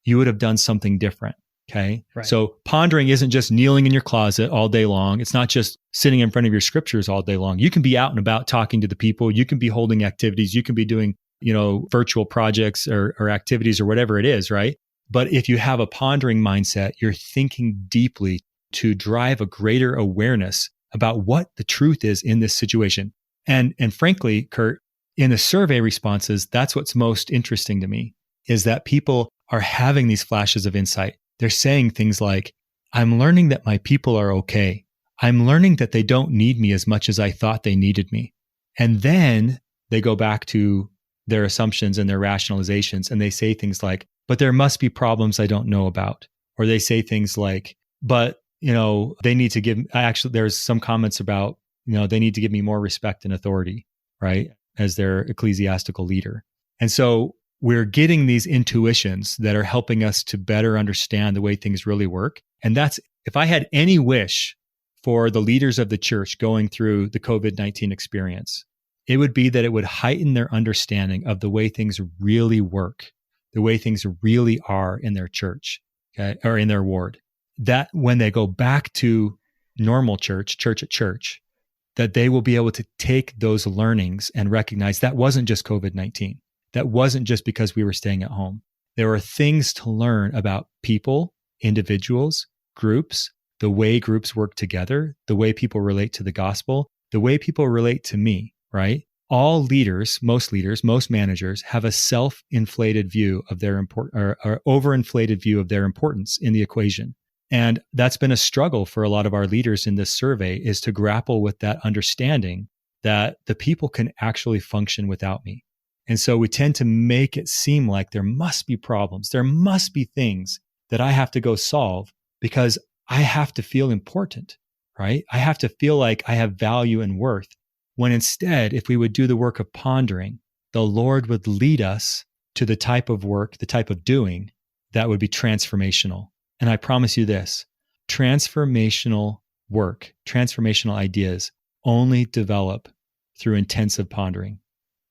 you would have done something different. Okay. Right. So pondering isn't just kneeling in your closet all day long. It's not just sitting in front of your scriptures all day long. You can be out and about talking to the people. You can be holding activities. You can be doing, virtual projects or activities or whatever it is, right? But if you have a pondering mindset, you're thinking deeply to drive a greater awareness about what the truth is in this situation. And frankly, Kurt, in the survey responses, that's what's most interesting to me, is that people are having these flashes of insight. They're saying things like, I'm learning that my people are okay. I'm learning that they don't need me as much as I thought they needed me. And then they go back to their assumptions and their rationalizations, and they say things like, but there must be problems I don't know about. Or they say things like, but, they need to give, there's some comments about, they need to give me more respect and authority, right? As their ecclesiastical leader. And so we're getting these intuitions that are helping us to better understand the way things really work. And that's, if I had any wish for the leaders of the church going through the COVID-19 experience, it would be that it would heighten their understanding of the way things really work, the way things really are in their church, okay, or in their ward. that when they go back to normal church at church, that they will be able to take those learnings and recognize that wasn't just COVID-19. That wasn't just because we were staying at home. There are things to learn about people, individuals, groups, the way groups work together, the way people relate to the gospel, the way people relate to me, right? All leaders, most managers have a self-inflated view of their or overinflated view of their importance in the equation. And that's been a struggle for a lot of our leaders in this survey, is to grapple with that understanding that the people can actually function without me. And so we tend to make it seem like there must be problems. There must be things that I have to go solve because I have to feel important, right? I have to feel like I have value and worth. When instead, if we would do the work of pondering, the Lord would lead us to the type of work, the type of doing that would be transformational. And I promise you this, transformational work, transformational ideas only develop through intensive pondering.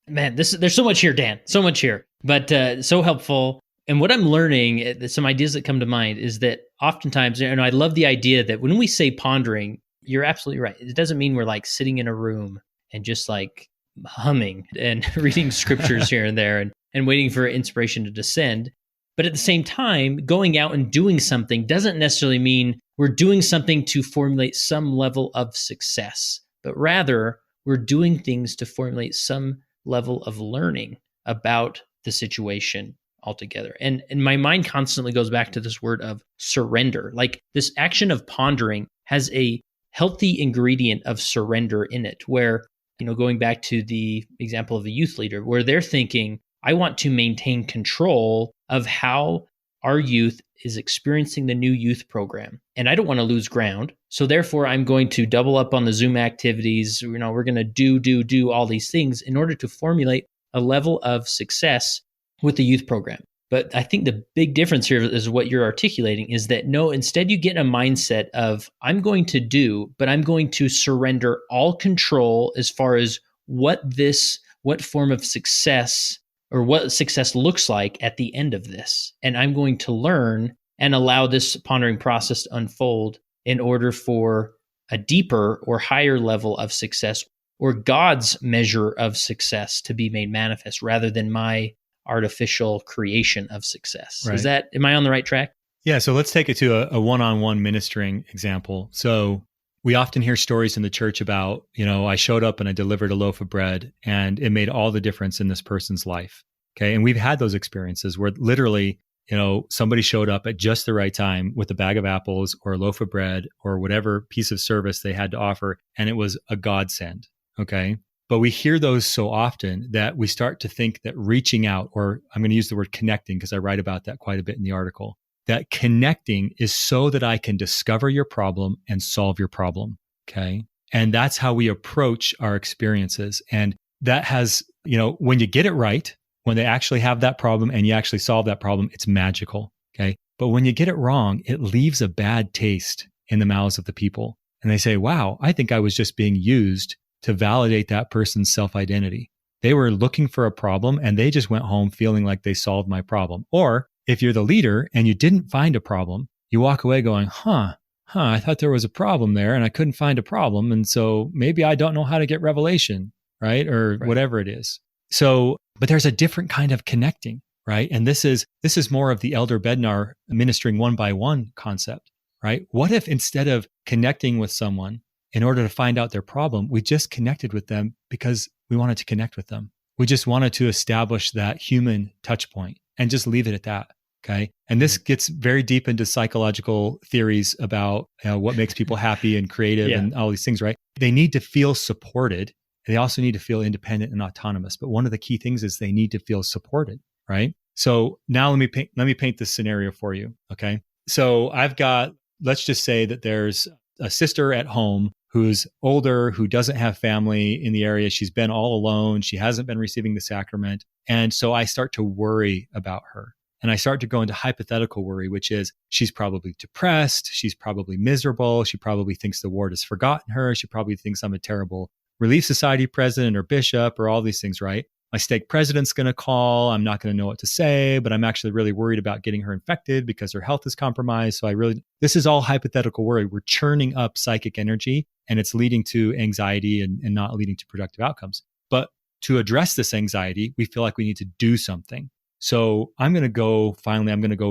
Man, there's so much here, Dan, so much here, but so helpful. And what I'm learning, some ideas that come to mind is that oftentimes, and I love the idea that when we say pondering, you're absolutely right. It doesn't mean we're like sitting in a room and just like humming and reading scriptures here and there and waiting for inspiration to descend. But at the same time, going out and doing something doesn't necessarily mean we're doing something to formulate some level of success, but rather we're doing things to formulate some level of learning about the situation altogether. And my mind constantly goes back to this word of surrender. Like this action of pondering has a healthy ingredient of surrender in it, where, going back to the example of a youth leader, where they're thinking, I want to maintain control of how our youth is experiencing the new youth program. And I don't want to lose ground. So therefore, I'm going to double up on the Zoom activities. We're going to do all these things in order to formulate a level of success with the youth program. But I think the big difference here is what you're articulating is that no, instead you get a mindset of I'm going to do, but I'm going to surrender all control as far as what form of success or what success looks like at the end of this. And I'm going to learn and allow this pondering process to unfold in order for a deeper or higher level of success or God's measure of success to be made manifest rather than my artificial creation of success. Right. Am I on the right track? Yeah. So let's take it to a one-on-one ministering example. So we often hear stories in the church about, I showed up and I delivered a loaf of bread and it made all the difference in this person's life. Okay. And we've had those experiences where literally, somebody showed up at just the right time with a bag of apples or a loaf of bread or whatever piece of service they had to offer. And it was a godsend. Okay. But we hear those so often that we start to think that reaching out, or I'm going to use the word connecting because I write about that quite a bit in the article, that connecting is so that I can discover your problem and solve your problem. Okay. And that's how we approach our experiences. And that has, when you get it right, when they actually have that problem and you actually solve that problem, it's magical. Okay. But when you get it wrong, it leaves a bad taste in the mouths of the people. And they say, wow, I think I was just being used to validate that person's self-identity. They were looking for a problem and they just went home feeling like they solved my problem. Or if you're the leader and you didn't find a problem, you walk away going, I thought there was a problem there and I couldn't find a problem. And so maybe I don't know how to get revelation, right? Or whatever it is. So, but there's a different kind of connecting, right? And this is more of the Elder Bednar ministering one by one concept, right? What if instead of connecting with someone in order to find out their problem, we just connected with them because we wanted to connect with them. We just wanted to establish that human touch point and just leave it at that. Okay. And this gets very deep into psychological theories about what makes people happy and creative and all these things, right? They need to feel supported. They also need to feel independent and autonomous. But one of the key things is they need to feel supported, right? So now let me paint this scenario for you. Okay. So let's just say that there's a sister at home who's older, who doesn't have family in the area. She's been all alone. She hasn't been receiving the sacrament. And so I start to worry about her. And I start to go into hypothetical worry, which is she's probably depressed. She's probably miserable. She probably thinks the ward has forgotten her. She probably thinks I'm a terrible Relief Society president or bishop or all these things, right? my stake president's going to call. I'm not going to know what to say, but I'm actually really worried about getting her infected because her health is compromised. So this is all hypothetical worry. We're churning up psychic energy and it's leading to anxiety and not leading to productive outcomes. But to address this anxiety, we feel like we need to do something. So I'm going to go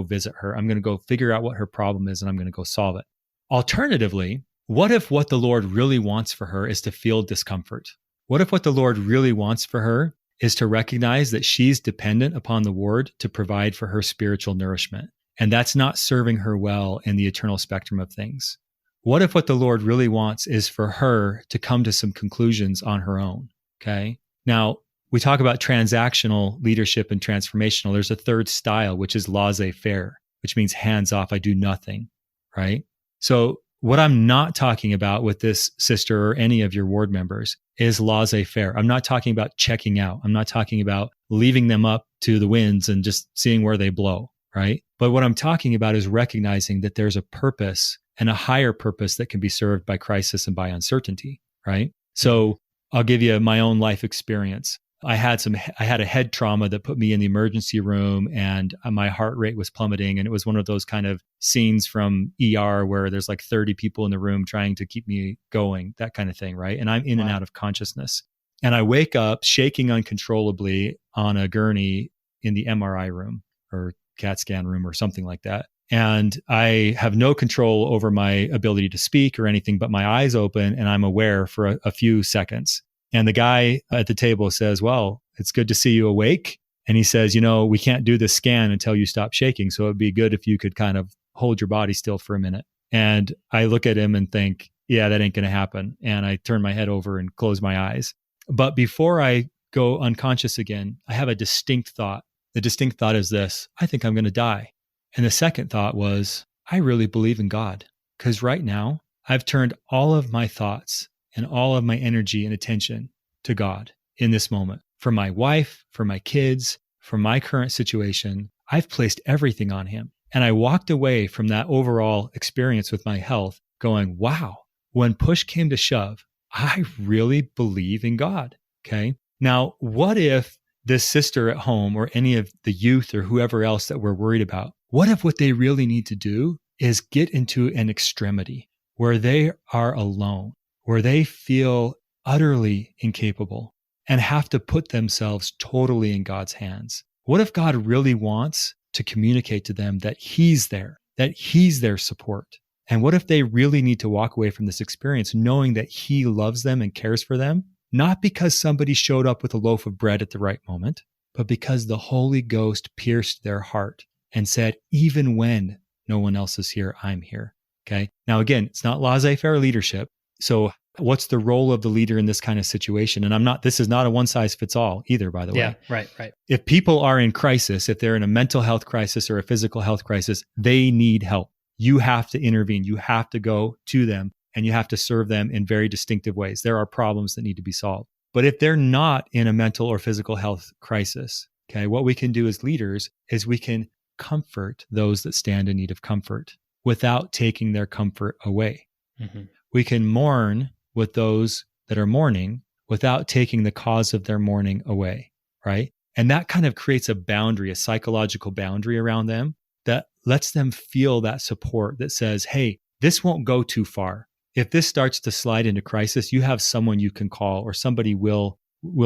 visit her. I'm going to go figure out what her problem is and I'm going to go solve it. Alternatively, what if what the Lord really wants for her is to feel discomfort? What if what the Lord really wants for her is to recognize that she's dependent upon the Word to provide for her spiritual nourishment? And that's not serving her well in the eternal spectrum of things. What if what the Lord really wants is for her to come to some conclusions on her own? Okay. Now, we talk about transactional leadership and transformational. There's a third style, which is laissez-faire, which means hands off, I do nothing, right? So what I'm not talking about with this sister or any of your ward members is laissez-faire. I'm not talking about checking out. I'm not talking about leaving them up to the winds and just seeing where they blow, right? But what I'm talking about is recognizing that there's a purpose and a higher purpose that can be served by crisis and by uncertainty, right? So I'll give you my own life experience. I had a head trauma that put me in the emergency room and my heart rate was plummeting. And it was one of those kind of scenes from ER where there's like 30 people in the room trying to keep me going, that kind of thing, right? And I'm in and out of consciousness. And I wake up shaking uncontrollably on a gurney in the MRI room or CAT scan room or something like that. And I have no control over my ability to speak or anything, but my eyes open and I'm aware for a few seconds. And the guy at the table says, well, it's good to see you awake. And he says, we can't do this scan until you stop shaking. So it'd be good if you could kind of hold your body still for a minute. And I look at him and think, yeah, that ain't going to happen. And I turn my head over and close my eyes. But before I go unconscious again, I have a distinct thought. The distinct thought is this: I think I'm going to die. And the second thought was, I really believe in God, because right now I've turned all of my thoughts and all of my energy and attention to God in this moment. For my wife, for my kids, for my current situation, I've placed everything on him. And I walked away from that overall experience with my health going, wow, when push came to shove, I really believe in God. Okay. Now, what if this sister at home or any of the youth or whoever else that we're worried about, what if what they really need to do is get into an extremity where they are alone, where they feel utterly incapable and have to put themselves totally in God's hands? What if God really wants to communicate to them that He's there, that He's their support? And what if they really need to walk away from this experience knowing that He loves them and cares for them, not because somebody showed up with a loaf of bread at the right moment, but because the Holy Ghost pierced their heart and said, even when no one else is here, I'm here. Okay. Now, again, it's not laissez-faire leadership. So what's the role of the leader in this kind of situation? And this is not a one size fits all either, by the way. Yeah, right. If people are in crisis, if they're in a mental health crisis or a physical health crisis, they need help. You have to intervene. You have to go to them and you have to serve them in very distinctive ways. There are problems that need to be solved. But if they're not in a mental or physical health crisis, okay, what we can do as leaders is we can comfort those that stand in need of comfort without taking their comfort away. Mm-hmm. We can mourn with those that are mourning without taking the cause of their mourning away, right? And that kind of creates a boundary, a psychological boundary around them that lets them feel that support that says, hey, this won't go too far. If this starts to slide into crisis, you have someone you can call or somebody will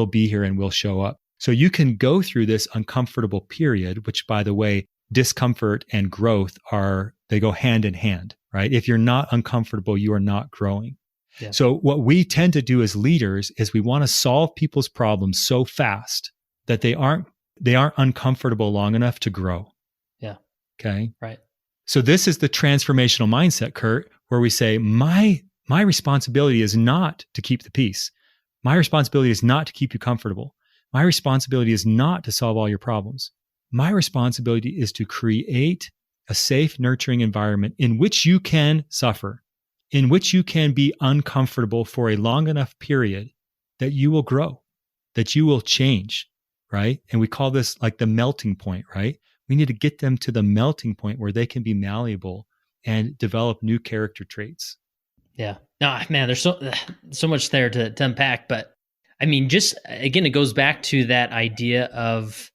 be here and will show up. So you can go through this uncomfortable period, which, by the way, discomfort and growth they go hand in hand, right? If you're not uncomfortable, you are not growing. Yeah. So what we tend to do as leaders is we want to solve people's problems so fast that they aren't uncomfortable long enough to grow. Yeah. Okay. Right. So this is the transformational mindset, Kurt, where we say, my responsibility is not to keep the peace. My responsibility is not to keep you comfortable. My responsibility is not to solve all your problems. My responsibility is to create a safe, nurturing environment in which you can suffer, in which you can be uncomfortable for a long enough period that you will grow, that you will change, right? And we call this like the melting point, right? We need to get them to the melting point where they can be malleable and develop new character traits. Yeah. No, man, there's so much there to unpack, but I mean, just again, it goes back to that idea of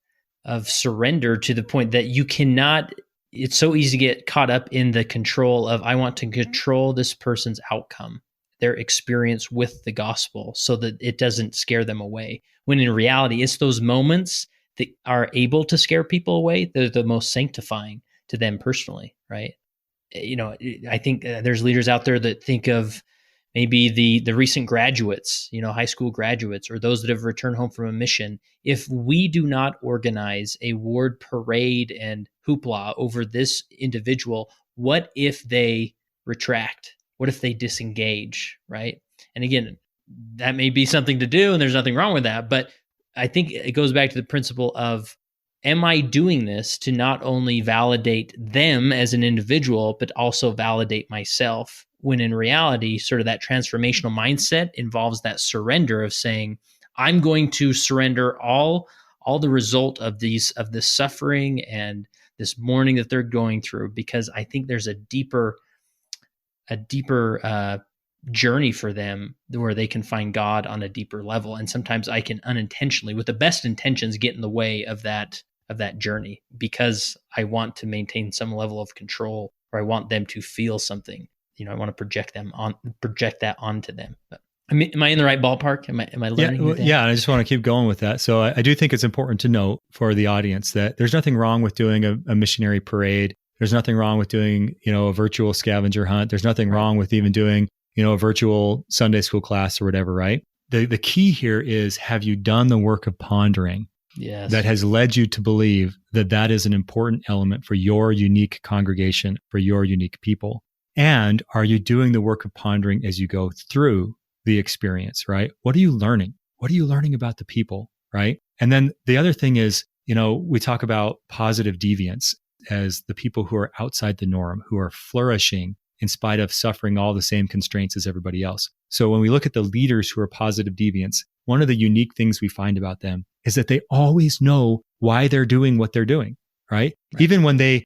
surrender, to the point that you cannot. It's so easy to get caught up in the control of, I want to control this person's outcome, their experience with the gospel, so that it doesn't scare them away. When in reality, it's those moments that are able to scare people away that are the most sanctifying to them personally, right? I think there's leaders out there that think of maybe the recent graduates, high school graduates, or those that have returned home from a mission. If we do not organize a ward parade and hoopla over this individual, what if they retract? What if they disengage, right? And again, that may be something to do, and there's nothing wrong with that. But I think it goes back to the principle of, am I doing this to not only validate them as an individual, but also validate myself? When in reality, sort of that transformational mindset involves that surrender of saying, I'm going to surrender all the result of this suffering and this mourning that they're going through, because I think there's a deeper journey for them where they can find God on a deeper level. And sometimes I can unintentionally, with the best intentions, get in the way of that journey, because I want to maintain some level of control, or I want them to feel something. I want to project that onto them. But am I in the right ballpark? Am I learning? Yeah, and I just want to keep going with that. So I do think it's important to note for the audience that there's nothing wrong with doing a missionary parade. There's nothing wrong with doing, a virtual scavenger hunt. There's nothing wrong with even doing, a virtual Sunday school class or whatever, right? The key here is, have you done the work of pondering? Yes. That has led you to believe that is an important element for your unique congregation, for your unique people. And are you doing the work of pondering as you go through the experience, right? What are you learning? What are you learning about the people, right? And then the other thing is, we talk about positive deviance as the people who are outside the norm, who are flourishing in spite of suffering all the same constraints as everybody else. So when we look at the leaders who are positive deviants, one of the unique things we find about them is that they always know why they're doing what they're doing, right? Even when they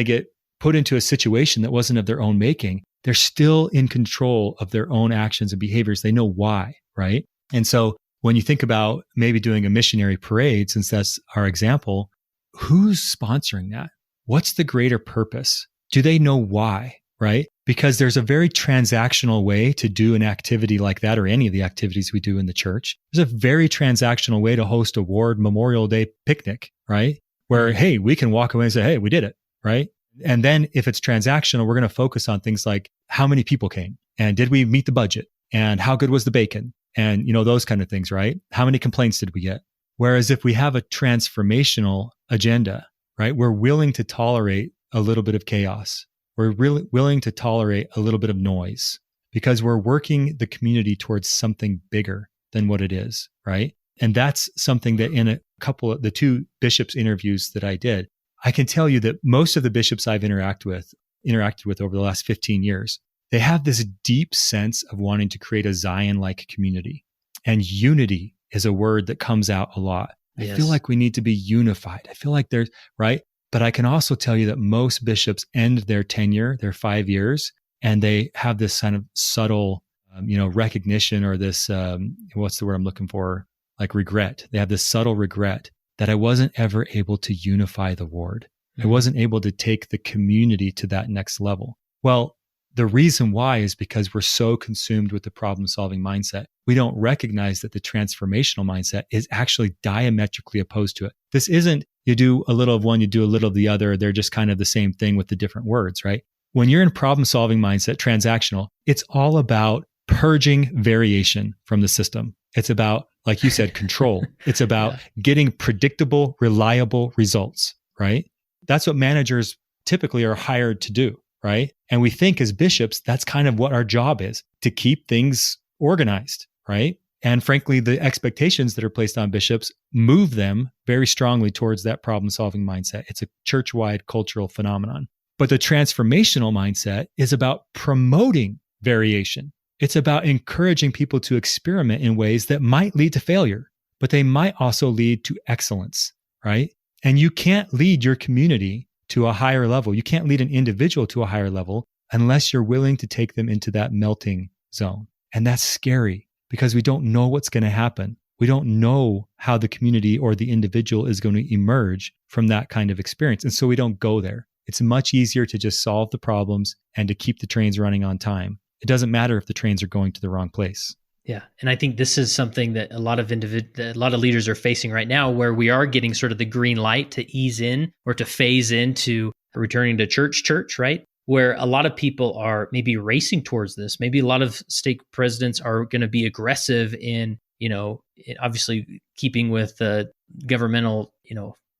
get put into a situation that wasn't of their own making, they're still in control of their own actions and behaviors. They know why, right? And so when you think about maybe doing a missionary parade, since that's our example, who's sponsoring that? What's the greater purpose? Do they know why, right? Because there's a very transactional way to do an activity like that, or any of the activities we do in the church. There's a very transactional way to host a ward Memorial Day picnic, right? Where, hey, we can walk away and say, hey, we did it, right? And then if it's transactional, we're going to focus on things like how many people came, and did we meet the budget, and how good was the bacon, and those kind of things, right? How many complaints did we get? Whereas if we have a transformational agenda, right, we're willing to tolerate a little bit of chaos. We're really willing to tolerate a little bit of noise, because we're working the community towards something bigger than what it is, right? And that's something that in the two bishops' interviews that I did, I can tell you that most of the bishops I've interacted with over the last 15 years, they have this deep sense of wanting to create a Zion-like community. And unity is a word that comes out a lot. Yes. I feel like we need to be unified. I feel like there's, right? But I can also tell you that most bishops end their tenure, their 5 years, and they have this kind of subtle, recognition, or this, what's the word I'm looking for? Like regret. They have this subtle regret that I wasn't ever able to unify the ward. I wasn't able to take the community to that next level. Well, the reason why is because we're so consumed with the problem-solving mindset. We don't recognize that the transformational mindset is actually diametrically opposed to it. This isn't you do a little of one, you do a little of the other. They're just kind of the same thing with the different words, right? When you're in problem-solving mindset, transactional, it's all about purging variation from the system. It's about, like you said, control. It's about getting predictable, reliable results, right? That's what managers typically are hired to do, right? And we think as bishops, that's kind of what our job is, to keep things organized, right? And frankly, the expectations that are placed on bishops move them very strongly towards that problem-solving mindset. It's a church-wide cultural phenomenon. But the transformational mindset is about promoting variation. It's about encouraging people to experiment in ways that might lead to failure, but they might also lead to excellence, right? And you can't lead your community to a higher level. You can't lead an individual to a higher level unless you're willing to take them into that melting zone. And that's scary. because we don't know what's going to happen. We don't know how the community or the individual is going to emerge from that kind of experience. And so we don't go there. It's much easier to just solve the problems and to keep the trains running on time. It doesn't matter if the trains are going to the wrong place. Yeah. And I think this is something that a lot of leaders are facing right now, where we are getting sort of the green light to ease in or to phase into returning to church, right? Where a lot of people are maybe racing towards this. Maybe a lot of stake presidents are going to be aggressive in, obviously keeping with the governmental,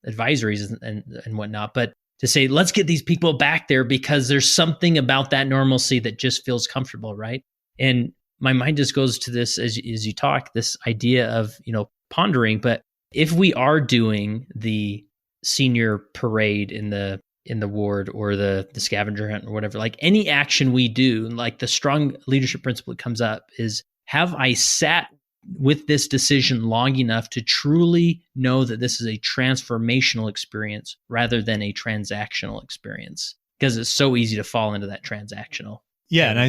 advisories and whatnot, but to say, let's get these people back there because there's something about that normalcy that just feels comfortable, right? And my mind just goes to this as you talk, this idea of, pondering. But if we are doing the senior parade in the ward or the scavenger hunt or whatever, like any action we do, like the strong leadership principle that comes up is, have I sat with this decision long enough to truly know that this is a transformational experience rather than a transactional experience? Because it's so easy to fall into that transactional. Yeah. And I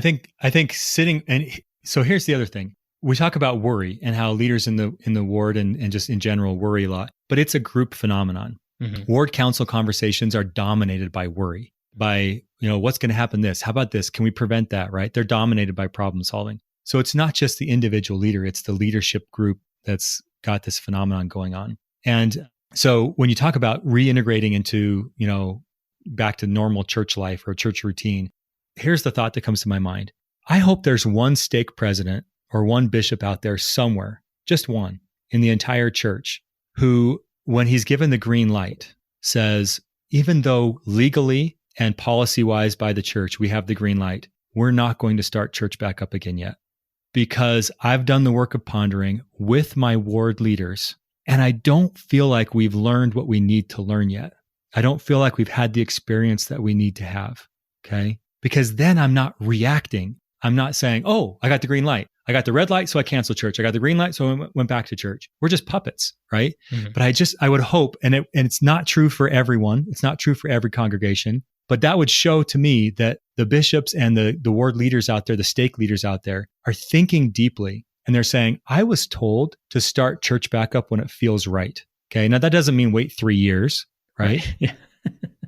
think sitting, and so here's the other thing. We talk about worry and how leaders in the ward and just in general worry a lot, but it's a group phenomenon. Mm-hmm. Ward council conversations are dominated by worry, by, what's going to happen this? How about this? Can we prevent that? Right? They're dominated by problem solving. So it's not just the individual leader, it's the leadership group that's got this phenomenon going on. And so when you talk about reintegrating into, back to normal church life or church routine, here's the thought that comes to my mind. I hope there's one stake president or one bishop out there somewhere, just one in the entire church, who, when he's given the green light, says, even though legally and policy-wise by the church, we have the green light, we're not going to start church back up again yet. Because I've done the work of pondering with my ward leaders, and I don't feel like we've learned what we need to learn yet. I don't feel like we've had the experience that we need to have, okay? Because then I'm not reacting. I'm not saying, oh, I got the green light. I got the red light, so I canceled church. I got the green light, so I went back to church. We're just puppets, right? Mm-hmm. But I would hope, and it's not true for everyone. It's not true for every congregation. But that would show to me that the bishops and the ward leaders out there, the stake leaders out there, are thinking deeply. And they're saying, I was told to start church back up when it feels right. Okay. Now that doesn't mean wait 3 years, right? Yeah.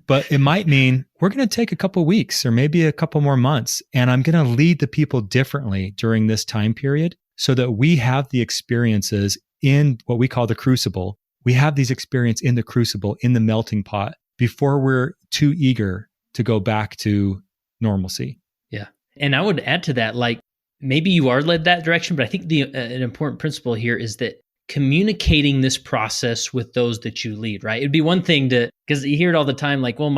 But it might mean we're going to take a couple weeks or maybe a couple more months. And I'm going to lead the people differently during this time period so that we have the experiences in what we call the crucible. We have these experiences in the crucible, in the melting pot, before we're too eager to go back to normalcy. Yeah. And I would add to that, like, maybe you are led that direction, but I think an important principle here is that communicating this process with those that you lead, right? It'd be one thing because you hear it all the time, like, well,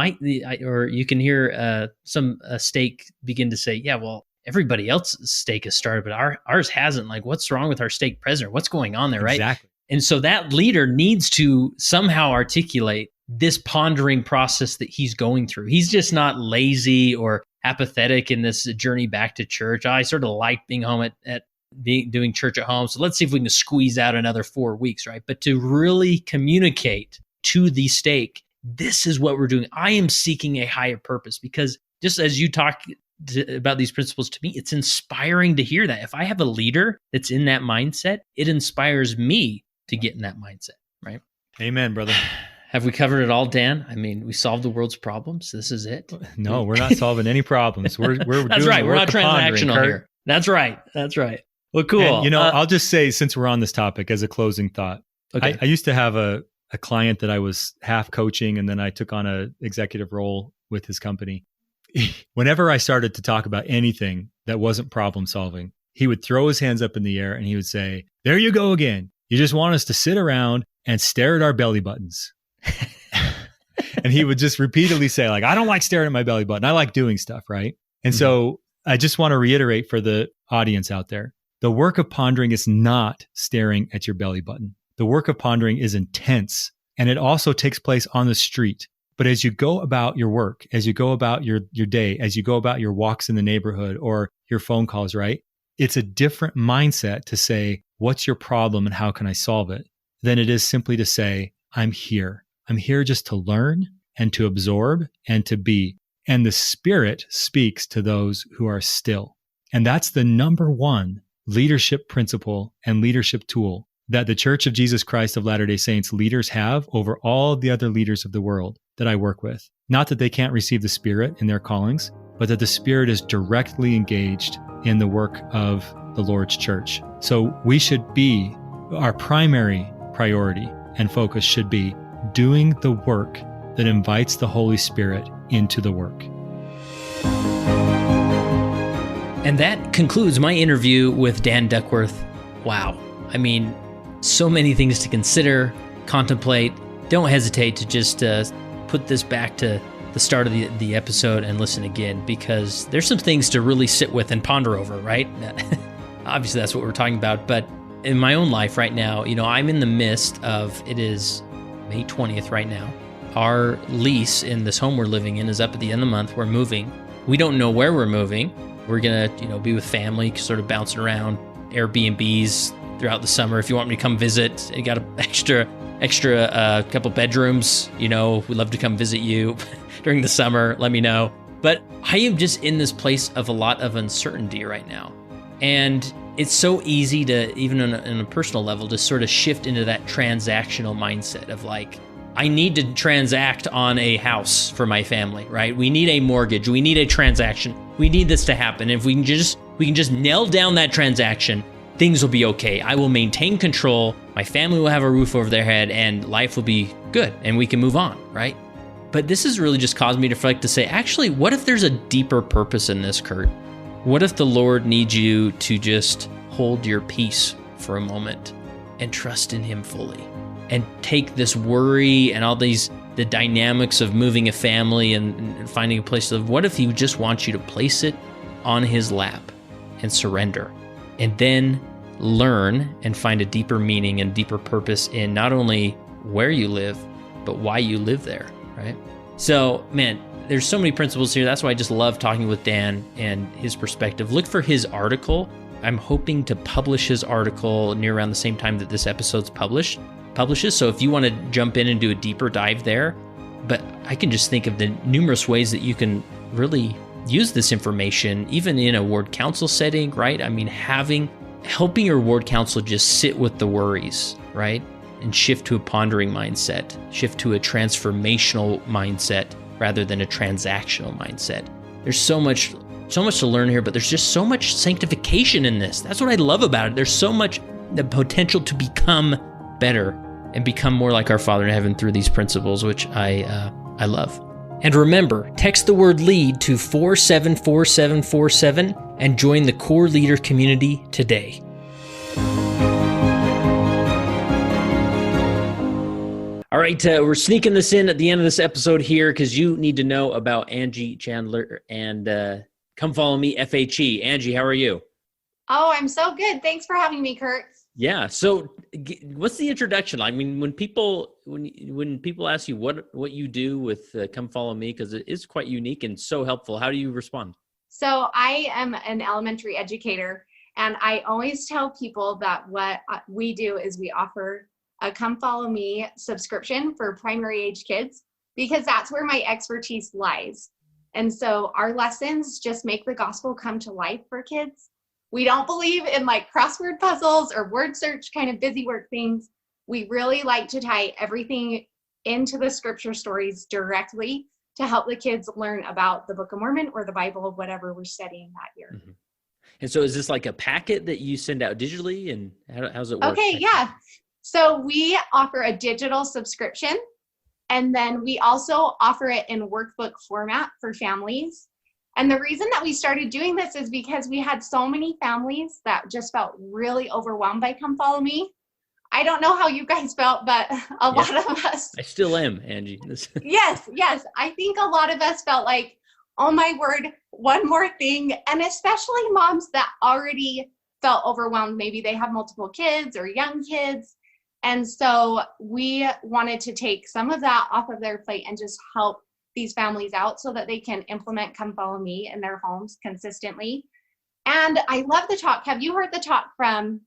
or you can hear some stake begin to say, yeah, well, everybody else's stake has started, but ours hasn't. Like, what's wrong with our stake president? What's going on there, right? Exactly. And so that leader needs to somehow articulate this pondering process that he's going through. He's just not lazy or apathetic in this journey back to church. I sort of like being home doing church at home. So let's see if we can squeeze out another 4 weeks, right? But to really communicate to the stake, this is what we're doing. I am seeking a higher purpose, because just as you talk about these principles, to me, it's inspiring to hear that. If I have a leader that's in that mindset, it inspires me to get in that mindset, right? Amen, brother. Have we covered it all, Dan? I mean, we solved the world's problems. This is it. No, we're not solving any problems. We're That's doing right. We're not transactional here. That's right. Well, cool. And, I'll just say, since we're on this topic, as a closing thought, okay. I used to have a client that I was half coaching, and then I took on an executive role with his company. Whenever I started to talk about anything that wasn't problem solving, he would throw his hands up in the air and he would say, "There you go again. You just want us to sit around and stare at our belly buttons." And he would just repeatedly say, like, I don't like staring at my belly button. I like doing stuff, right? And so I just want to reiterate for the audience out there, the work of pondering is not staring at your belly button. The work of pondering is intense, and it also takes place on the street. But as you go about your work, as you go about your day, as you go about your walks in the neighborhood or your phone calls, right? It's a different mindset to say, what's your problem and how can I solve it? Than it is simply to say, I'm here. I'm here just to learn and to absorb and to be. And the Spirit speaks to those who are still. And that's the number one leadership principle and leadership tool that the Church of Jesus Christ of Latter-day Saints leaders have over all the other leaders of the world that I work with. Not that they can't receive the Spirit in their callings, but that the Spirit is directly engaged in the work of the Lord's church. So we should be, our primary priority and focus should be doing the work that invites the Holy Spirit into the work. And that concludes my interview with Dan Duckworth. Wow. I mean, so many things to consider, contemplate. Don't hesitate to just put this back to the start of the episode and listen again, because there's some things to really sit with and ponder over, right? Obviously, that's what we're talking about. But in my own life right now, I'm in the midst of, it is May 20th right now. Our lease in this home we're living in is up at the end of the month. We're moving. We don't know where we're moving. We're going to, be with family, sort of bouncing around Airbnbs throughout the summer. If you want me to come visit, you got an extra couple bedrooms, we'd love to come visit you during the summer. Let me know. But I am just in this place of a lot of uncertainty right now. And it's so easy to, even on a personal level, to sort of shift into that transactional mindset of like, I need to transact on a house for my family, right? We need a mortgage. We need a transaction. We need this to happen. If we can just nail down that transaction, things will be okay. I will maintain control. My family will have a roof over their head and life will be good and we can move on, right? But this has really just caused me to reflect to say, actually, what if there's a deeper purpose in this, Kurt? What if the Lord needs you to just hold your peace for a moment and trust in Him fully? And take this worry and all the dynamics of moving a family and finding a place to live. What if He just wants you to place it on His lap and surrender? And then learn and find a deeper meaning and deeper purpose in not only where you live, but why you live there, right? So, man, there's so many principles here. That's why I just love talking with Dan and his perspective. Look for his article. I'm hoping to publish his article near around the same time that this episode's publishes. So if you want to jump in and do a deeper dive there, but I can just think of the numerous ways that you can really use this information, even in a ward council setting, right? I mean, helping your ward council just sit with the worries, right? And shift to a pondering mindset, shift to a transformational mindset rather than a transactional mindset. There's so much to learn here, but there's just so much sanctification in this. That's what I love about it. There's so much the potential to become better and become more like our Father in heaven through these principles, which I love. And remember, text the word LEAD to 474747 and join the Core Leader community today. All right, we're sneaking this in at the end of this episode here because you need to know about Angie Chandler and Come Follow Me FHE. Angie, how are you? Oh, I'm so good. Thanks for having me, Kurt. Yeah. So what's the introduction? I mean, when people ask you what you do with Come Follow Me, because it is quite unique and so helpful, how do you respond? So I am an elementary educator, and I always tell people that what we do is we offer a Come Follow Me subscription for primary age kids, because that's where my expertise lies. And so our lessons just make the gospel come to life for kids. We don't believe in like crossword puzzles or word search kind of busy work things. We really like to tie everything into the scripture stories directly to help the kids learn about the Book of Mormon or the Bible, whatever we're studying that year. Mm-hmm. And so is this like a packet that you send out digitally, and how's it work? Okay, yeah. So we offer a digital subscription, and then we also offer it in workbook format for families. And the reason that we started doing this is because we had so many families that just felt really overwhelmed by Come Follow Me. I don't know how you guys felt, but a lot of us. I still am, Angie. Yes. I think a lot of us felt like, oh my word, one more thing. And especially moms that already felt overwhelmed. Maybe they have multiple kids or young kids. And so we wanted to take some of that off of their plate and just help these families out so that they can implement Come Follow Me in their homes consistently. And I love the talk. Have you heard the talk from,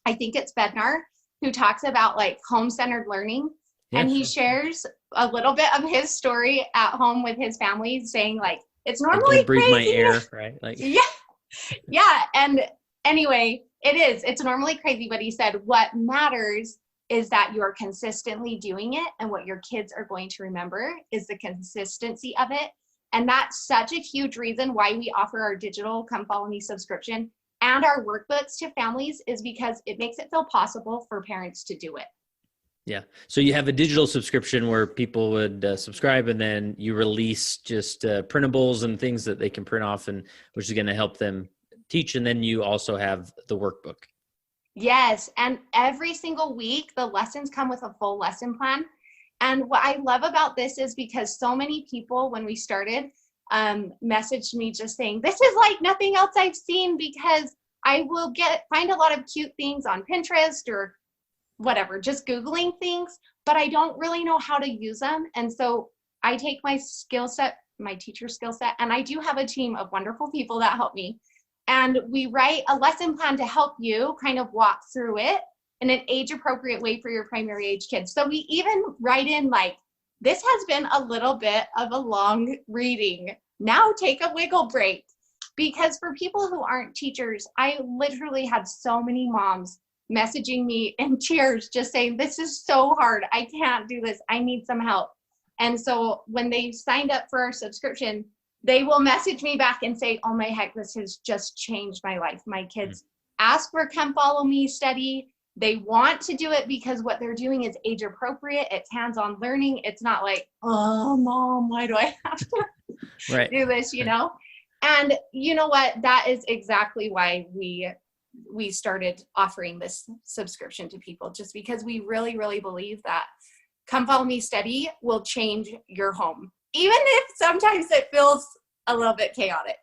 I think it's Bednar, who talks about like home-centered learning? Yeah, and he shares a little bit of his story at home with his family, saying like, it's normally breathe crazy. My air, right? Like, yeah. And anyway, It is. It's normally crazy, but he said what matters is that you're consistently doing it, and what your kids are going to remember is the consistency of it. And that's such a huge reason why we offer our digital Come Follow Me subscription and our workbooks to families, is because it makes it feel possible for parents to do it. Yeah. So you have a digital subscription where people would subscribe, and then you release just printables and things that they can print off, and which is going to help them teach. And then you also have the workbook. Yes. And every single week, the lessons come with a full lesson plan. And what I love about this is because so many people, when we started, messaged me just saying, this is like nothing else I've seen, because I will find a lot of cute things on Pinterest or whatever, just Googling things, but I don't really know how to use them. And so I take my skill set, my teacher skill set, and I do have a team of wonderful people that help me. And we write a lesson plan to help you kind of walk through it in an age appropriate way for your primary age kids. So we even write in like, this has been a little bit of a long reading. Now take a wiggle break. Because for people who aren't teachers, I literally had so many moms messaging me in tears, just saying, this is so hard. I can't do this. I need some help. And so when they signed up for our subscription, they will message me back and say, oh my heck, this has just changed my life. My kids ask for Come Follow Me study. They want to do it because what they're doing is age appropriate. It's hands-on learning. It's not like, oh, mom, why do I have to do this, you know? And you know what? That is exactly why we started offering this subscription to people, just because we really, really believe that Come Follow Me study will change your home, even if sometimes it feels a little bit chaotic.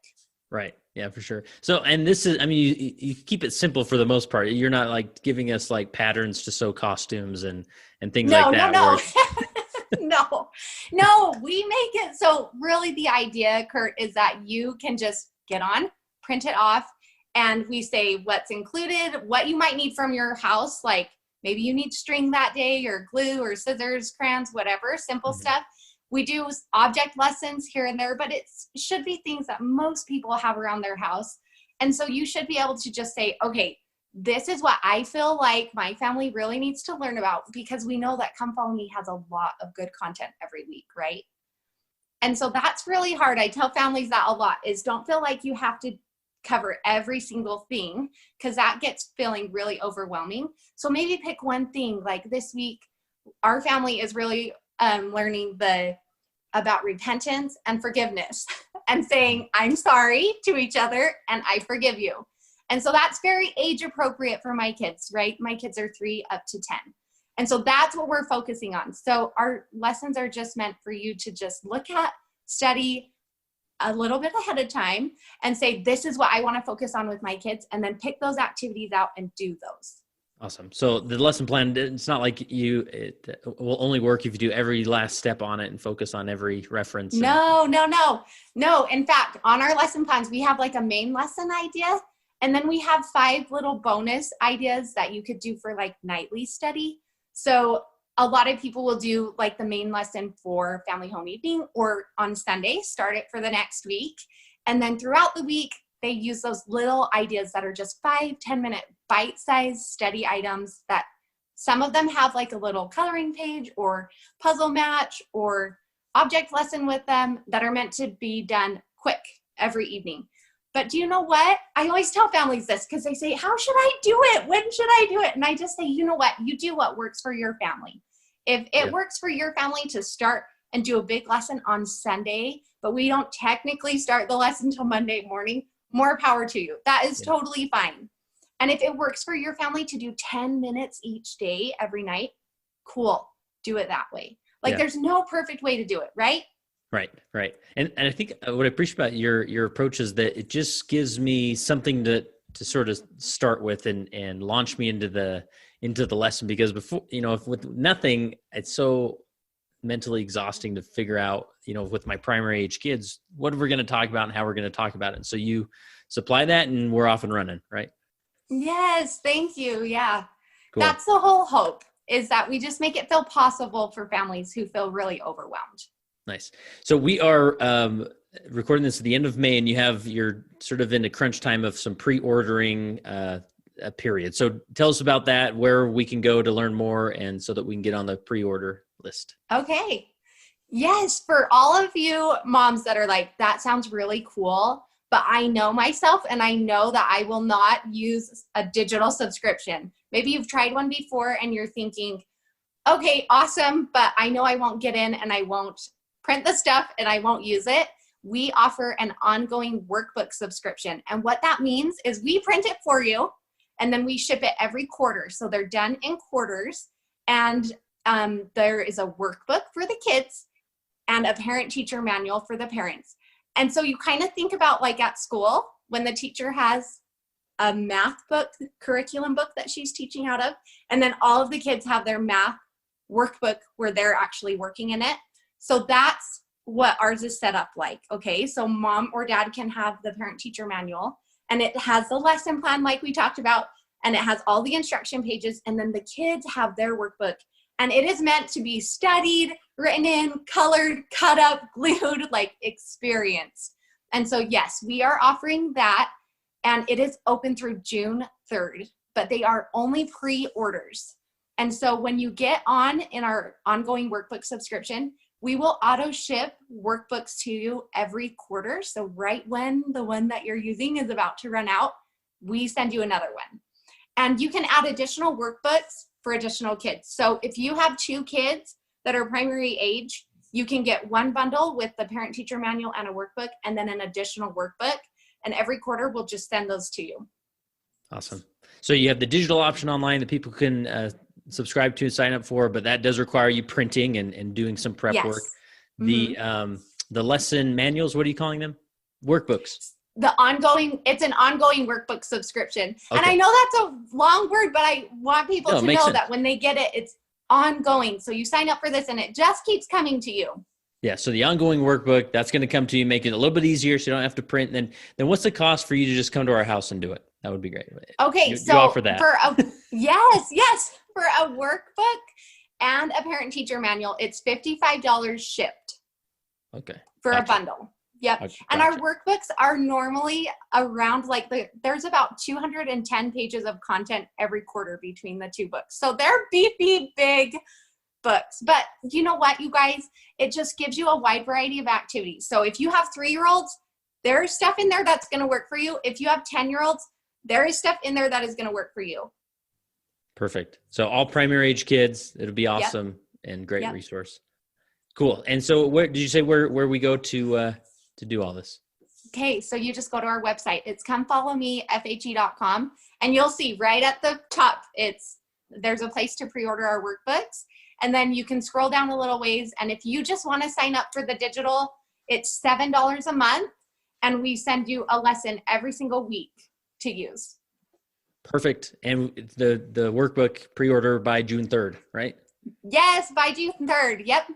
Right. Yeah, for sure. So, and this is, I mean, you keep it simple for the most part. You're not like giving us like patterns to sew costumes and things like that. No, we make it. So really the idea, Kurt, is that you can just get on, print it off, and we say what's included, what you might need from your house. Like maybe you need string that day, or glue or scissors, crayons, whatever, simple stuff. We do object lessons here and there, but it should be things that most people have around their house. And so you should be able to just say, okay, this is what I feel like my family really needs to learn about, because we know that Come Follow Me has a lot of good content every week, right? And so that's really hard. I tell families that a lot, is don't feel like you have to cover every single thing, because that gets feeling really overwhelming. So maybe pick one thing. Like this week, our family is really learning about repentance and forgiveness and saying, I'm sorry to each other and I forgive you. And so that's very age appropriate for my kids, right? My kids are 3 up to 10. And so that's what we're focusing on. So our lessons are just meant for you to just look at, study a little bit ahead of time and say, this is what I want to focus on with my kids, and then pick those activities out and do those. Awesome. So the lesson plan, it's not like it will only work if you do every last step on it and focus on every reference. No. In fact, on our lesson plans, we have like a main lesson idea, and then we have 5 little bonus ideas that you could do for like nightly study. So a lot of people will do like the main lesson for family home evening, or on Sunday, start it for the next week. And then throughout the week, they use those little ideas that are just 5-10 minute bite-sized study items, that some of them have like a little coloring page or puzzle match or object lesson with them, that are meant to be done quick every evening. But do you know what? I always tell families this, because they say, how should I do it? When should I do it? And I just say, you know what? You do what works for your family. If it works for your family to start and do a big lesson on Sunday, but we don't technically start the lesson till Monday morning, more power to you. That is totally fine. And if it works for your family to do 10 minutes each day, every night, cool. Do it that way. Like there's no perfect way to do it, right? Right. And I think what I appreciate about your approach is that it just gives me something to sort of start with and launch me into the lesson, because before, if with nothing, it's so mentally exhausting to figure out, with my primary age kids, what we're going to talk about and how we're going to talk about it. And so you supply that and we're off and running, right? Yes. Thank you. Yeah. Cool. That's the whole hope, is that we just make it feel possible for families who feel really overwhelmed. Nice. So we are recording this at the end of May, and you're sort of in a crunch time of some pre-ordering period. So tell us about that, where we can go to learn more, and so that we can get on the pre-order list. Okay. Yes, for all of you moms that are like, that sounds really cool, but I know myself and I know that I will not use a digital subscription. Maybe you've tried one before and you're thinking, okay, awesome, but I know I won't get in and I won't print the stuff and I won't use it. We offer an ongoing workbook subscription. And what that means is we print it for you and then we ship it every quarter. So they're done in quarters, and there is a workbook for the kids and a parent-teacher manual for the parents. And so you kind of think about like at school when the teacher has a math book, curriculum book that she's teaching out of, and then all of the kids have their math workbook where they're actually working in it. So that's what ours is set up like, okay? So mom or dad can have the parent-teacher manual, and it has the lesson plan like we talked about, and it has all the instruction pages, and then the kids have their workbook. And it is meant to be studied, written in, colored, cut up, glued, like experienced. And so, yes, we are offering that, and it is open through June 3rd, but they are only pre-orders. And so when you get on in our ongoing workbook subscription, we will auto ship workbooks to you every quarter. So right when the one that you're using is about to run out, we send you another one. And you can add additional workbooks for additional kids. So if you have 2 kids that are primary age, you can get one bundle with the parent-teacher manual and a workbook, and then an additional workbook. And every quarter, we'll just send those to you. Awesome. So you have the digital option online that people can subscribe to and sign up for, but that does require you printing and doing some prep work. The lesson manuals, what are you calling them? Workbooks. It's an ongoing workbook subscription. Okay. And I know that's a long word, but I want people to know that when they get it, it's ongoing. So you sign up for this and it just keeps coming to you. Yeah. So the ongoing workbook, that's going to come to you, make it a little bit easier so you don't have to print. Then what's the cost for you to just come to our house and do it? That would be great. Okay. You so offer that. Yes. For a workbook and a parent-teacher manual, it's $55 shipped. Okay. For a bundle. Yep. Okay, and our workbooks are normally around there's about 210 pages of content every quarter between the 2 books. So they're beefy, big books. But you know what, you guys? It just gives you a wide variety of activities. So if you have 3-year-olds, there's stuff in there that's going to work for you. If you have 10-year-olds, there is stuff in there that is going to work for you. Perfect. So all primary age kids, it'll be awesome and great resource. Cool. And so where did you say where we go to do all this? Okay, so you just go to our website. It's comefollowmefhe.com, and you'll see right at the top, there's a place to pre-order our workbooks, and then you can scroll down a little ways, and if you just want to sign up for the digital, it's $7 a month, and we send you a lesson every single week to use. Perfect. And the workbook pre-order by June 3rd, right? Yes, by June 3rd. Yep.